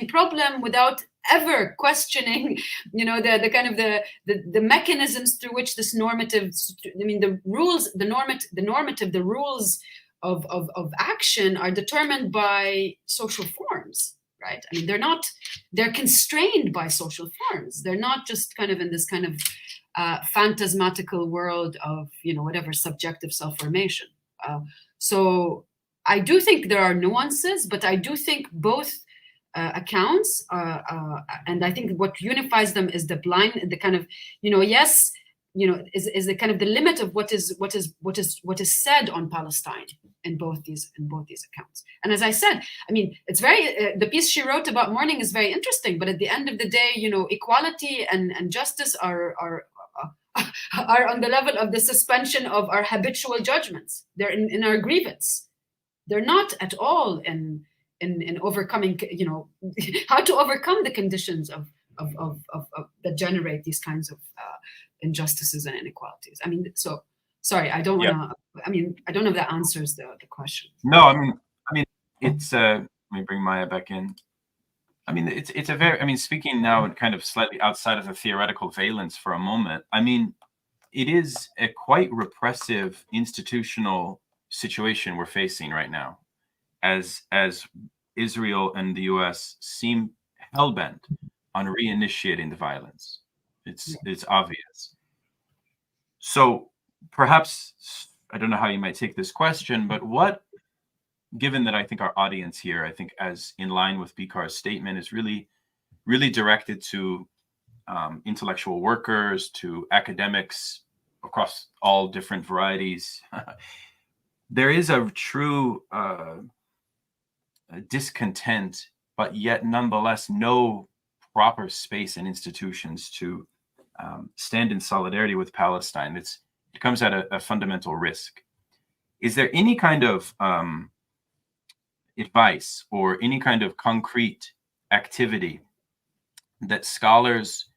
problem without ever questioning, you know, the kind of the mechanisms through which this normative, I mean, the rules, the rules of action are determined by social forms, right? I mean, they're constrained by social forms. They're not just kind of in this kind of phantasmatical world of, you know, whatever subjective self-formation. So I do think there are nuances, but I do think both accounts, and I think what unifies them is the kind of, you know, yes, you know, is the kind of the limit of what is said on Palestine in both these accounts. And as I said, I mean, it's very the piece she wrote about mourning is very interesting, but at the end of the day, you know, equality and justice are on the level of the suspension of our habitual judgments. They're in our grievance. They're not at all in overcoming, you know, how to overcome the conditions of that generate these kinds of injustices and inequalities. I mean, so sorry, I don't want to. I mean, I don't know if that answers the question. No, I mean, it's. Let me bring Maya back in. I mean, it's a very. I mean, speaking now kind of slightly outside of the theoretical valence for a moment. I mean, it is a quite repressive institutional situation we're facing right now, as Israel and the U.S. seem hell-bent on reinitiating the violence. It's obvious. So perhaps, I don't know how you might take this question, but what, given that I think our audience here, I think as in line with BICAR's statement, is really, really directed to intellectual workers, to academics across all different varieties, there is a true discontent, but yet nonetheless no proper space and institutions to stand in solidarity with Palestine. It comes at a fundamental risk. Is there any kind of advice or any kind of concrete activity that scholars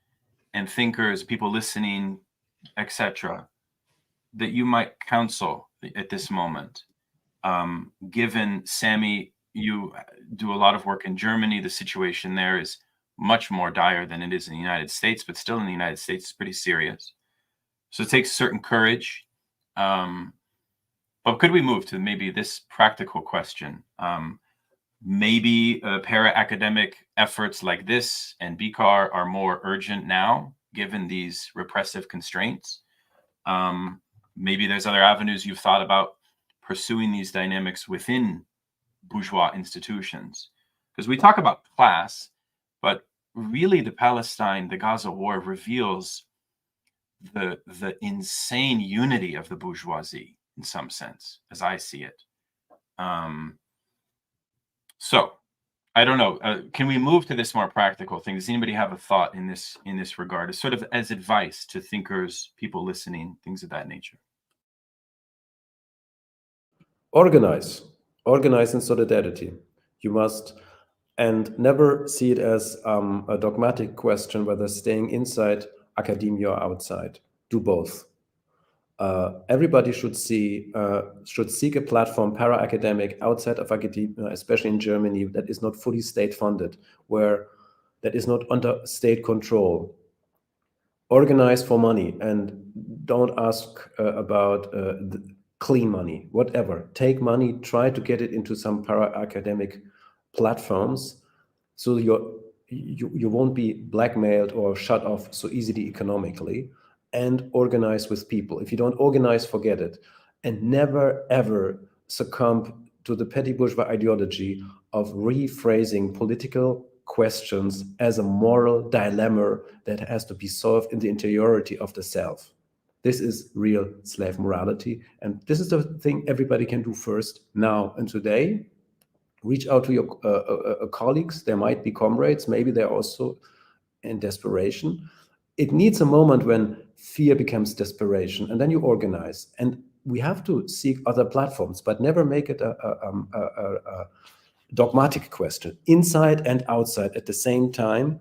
and thinkers, people listening, etc., that you might counsel at this moment? Given, Sami, you do a lot of work in Germany, the situation there is much more dire than it is in the United States, but still in the United States, it's pretty serious. So it takes certain courage. But could we move to maybe this practical question? Maybe para-academic efforts like this and BICAR are more urgent now, given these repressive constraints. Maybe there's other avenues you've thought about pursuing these dynamics within bourgeois institutions. Because we talk about class, but really the Gaza war reveals the insane unity of the bourgeoisie in some sense, as I see it. So I don't know. Can we move to this more practical thing? Does anybody have a thought in this regard, as sort of as advice to thinkers, people listening, things of that nature? Organize in solidarity. You must, and never see it as a dogmatic question whether staying inside academia or outside. Do both. Everybody should seek a platform, para-academic, outside of academia, especially in Germany, that is not fully state-funded, that is not under state control. Organize for money and don't ask about clean money, whatever. Take money, try to get it into some para-academic platforms, so you won't be blackmailed or shut off so easily economically. And organize with people. If you don't organize, forget it. And never, ever succumb to the petty bourgeois ideology of rephrasing political questions as a moral dilemma that has to be solved in the interiority of the self. This is real slave morality. And this is the thing everybody can do first, now and today. Reach out to your colleagues. There might be comrades. Maybe they're also in desperation. It needs a moment when fear becomes desperation, and then you organize. And we have to seek other platforms, but never make it a dogmatic question, inside and outside at the same time.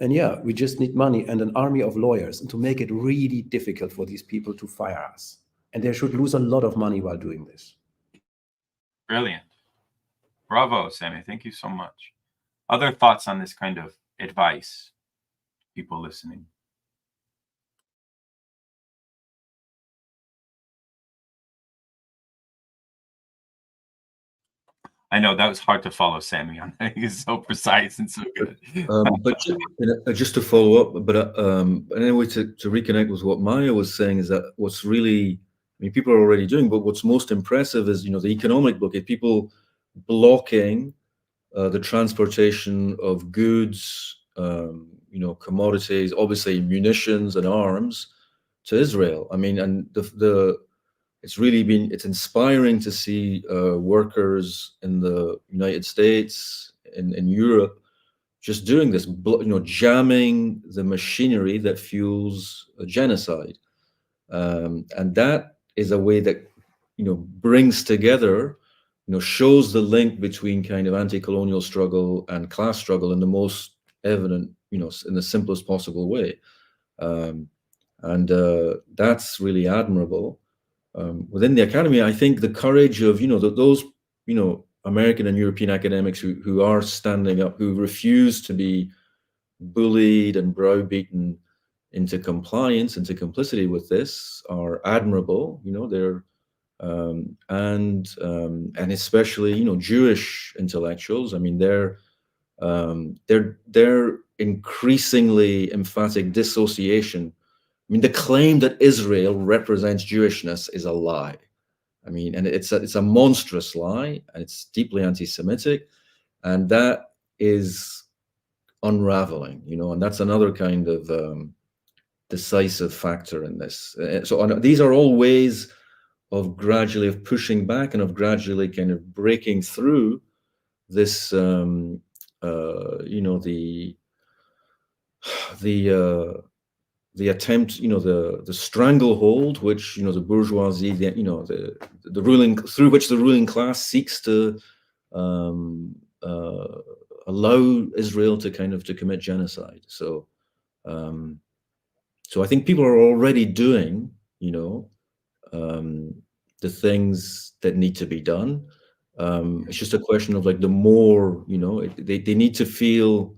And yeah, we just need money and an army of lawyers, and to make it really difficult for these people to fire us. And they should lose a lot of money while doing this. Brilliant. Bravo, Sami. Thank you so much. Other thoughts on this kind of advice, people listening? I know that was hard to follow, Sami. He's so precise and so good. But just to follow up, but anyway, to reconnect with what Maya was saying, is that what's really, I mean, people are already doing, but what's most impressive is, the economic blockade, people blocking the transportation of goods, commodities, obviously munitions and arms to Israel. I mean, and it's inspiring to see workers in the United States, in Europe, just doing this, jamming the machinery that fuels a genocide. And that is a way that, brings together, shows the link between kind of anti-colonial struggle and class struggle in the most evident, in the simplest possible way. And that's really admirable. Within the academy, I think the courage of, those, American and European academics who are standing up, who refuse to be bullied and browbeaten into compliance, into complicity with this, are admirable. They're and especially, Jewish intellectuals. I mean, their increasingly emphatic dissociation. I mean, the claim that Israel represents Jewishness is a lie. I mean, and it's a monstrous lie, and it's deeply anti-Semitic, and that is unraveling, and that's another kind of decisive factor in this. So these are all ways of gradually pushing back and of gradually kind of breaking through this, the attempt, the stranglehold which, the bourgeoisie, the ruling, through which the ruling class seeks to allow Israel to commit genocide. So, so I think people are already doing, the things that need to be done. It's just a question of the more, they need to feel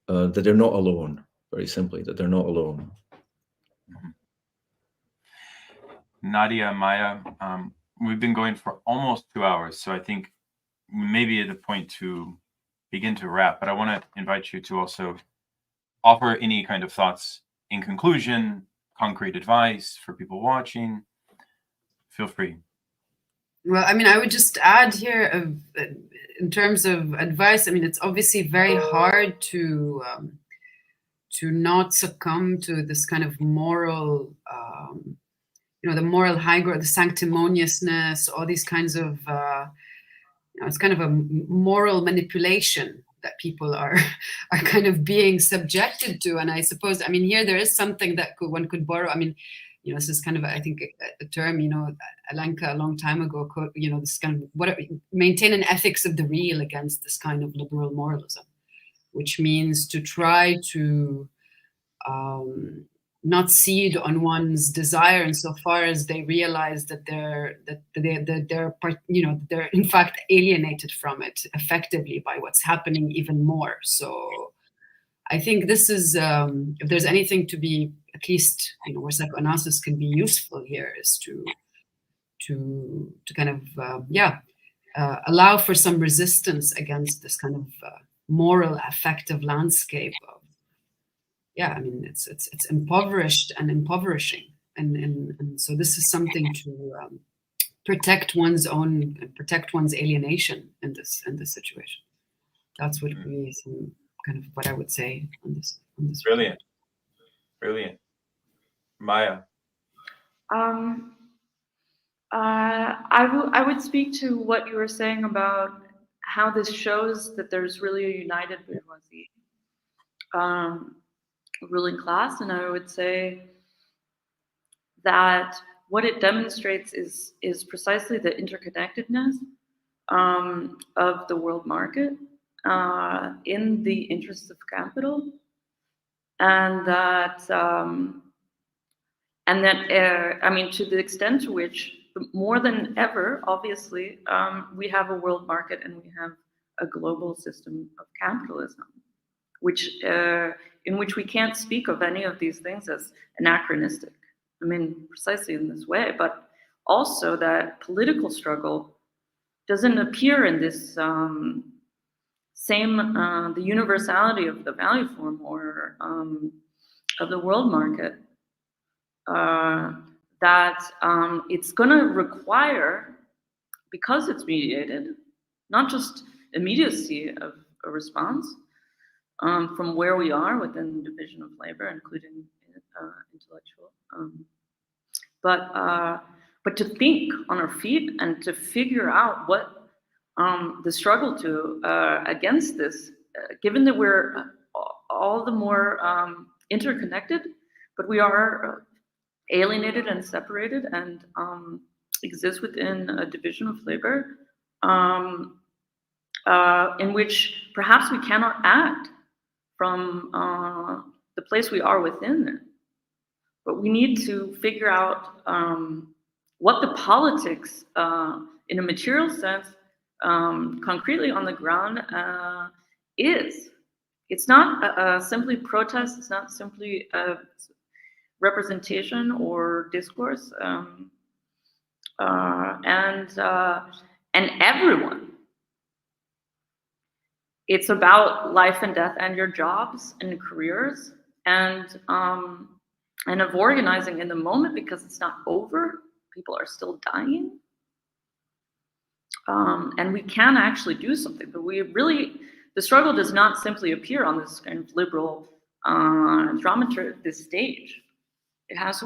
that they're not alone. Very simply, that they're not alone. Nadia, Maya, we've been going for almost 2 hours, so I think maybe at a point to begin to wrap, but I want to invite you to also offer any kind of thoughts in conclusion, concrete advice for people watching. Feel free. Well, I mean, I would just add here, in terms of advice, I mean, it's obviously very hard to not succumb to this kind of moral, the moral high ground, the sanctimoniousness, all these kinds of, it's kind of a moral manipulation that people are kind of being subjected to. And I suppose, I mean, here there is something that one could borrow. I mean, this is kind of, I think, a term, Alenka a long time ago, this kind of maintain an ethics of the real against this kind of liberal moralism, which means to try to not cede on one's desire insofar as they realize that they're in fact alienated from it effectively by what's happening even more. So I think this is, if there's anything to be, at least, where psychoanalysis can be useful here, is to kind of, allow for some resistance against this kind of moral affective landscape of, I mean, it's impoverished and impoverishing. And so this is something to protect one's alienation in this situation. That's what would be some kind of what I would say on this. Brilliant. Maya. I would speak to what you were saying about how this shows that there's really a united bourgeoisie ruling class, and I would say that what it demonstrates is precisely the interconnectedness of the world market in the interests of capital, and that I mean, to the extent to which, more than ever, obviously, we have a world market and we have a global system of capitalism, in which we can't speak of any of these things as anachronistic. I mean, precisely in this way, but also that political struggle doesn't appear in this the universality of the value form or of the world market, that it's going to require, because it's mediated, not just immediacy of a response from where we are within the division of labor, including intellectual, but to think on our feet and to figure out what the struggle to against this, given that we're all the more interconnected, but we are alienated and separated and exist within a division of labor in which perhaps we cannot act from the place we are within it. But we need to figure out what the politics, in a material sense, concretely on the ground, is. It's not simply protest, it's not simply representation or discourse, and everyone. It's about life and death and your jobs and careers, and of organizing in the moment, because it's not over. People are still dying, and we can actually do something. But the struggle does not simply appear on this kind of liberal dramaturgy, this stage.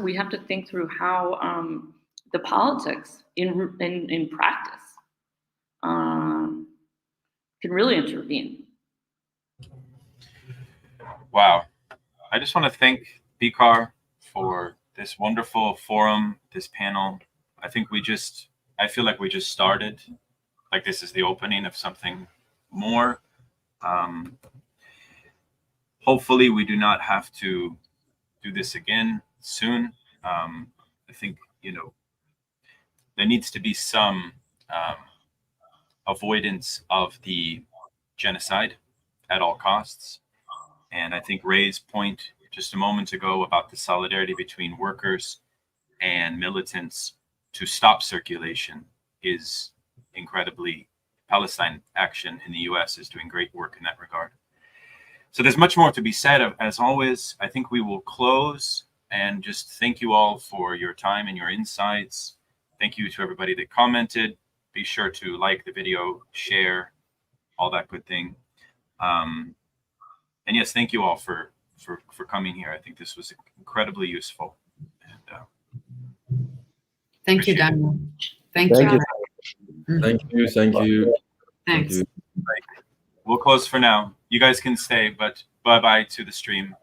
We have to think through how the politics in practice can really intervene. Wow. I just want to thank BICAR for this wonderful forum, this panel. I feel like we just started, like this is the opening of something more. Hopefully we do not have to do this again soon. I think, there needs to be some avoidance of the genocide at all costs. And I think Ray's point just a moment ago about the solidarity between workers and militants to stop circulation is incredibly, Palestine Action in the US is doing great work in that regard. So there's much more to be said. As always, I think we will close and just thank you all for your time and your insights. Thank you to everybody that commented. Be sure to like the video, share, all that good thing. And yes, thank you all for coming here. I think this was incredibly useful. And, thank you, Daniel. Thank you. Thank you. Thank you. Thanks. We'll close for now. You guys can stay, but bye-bye to the stream.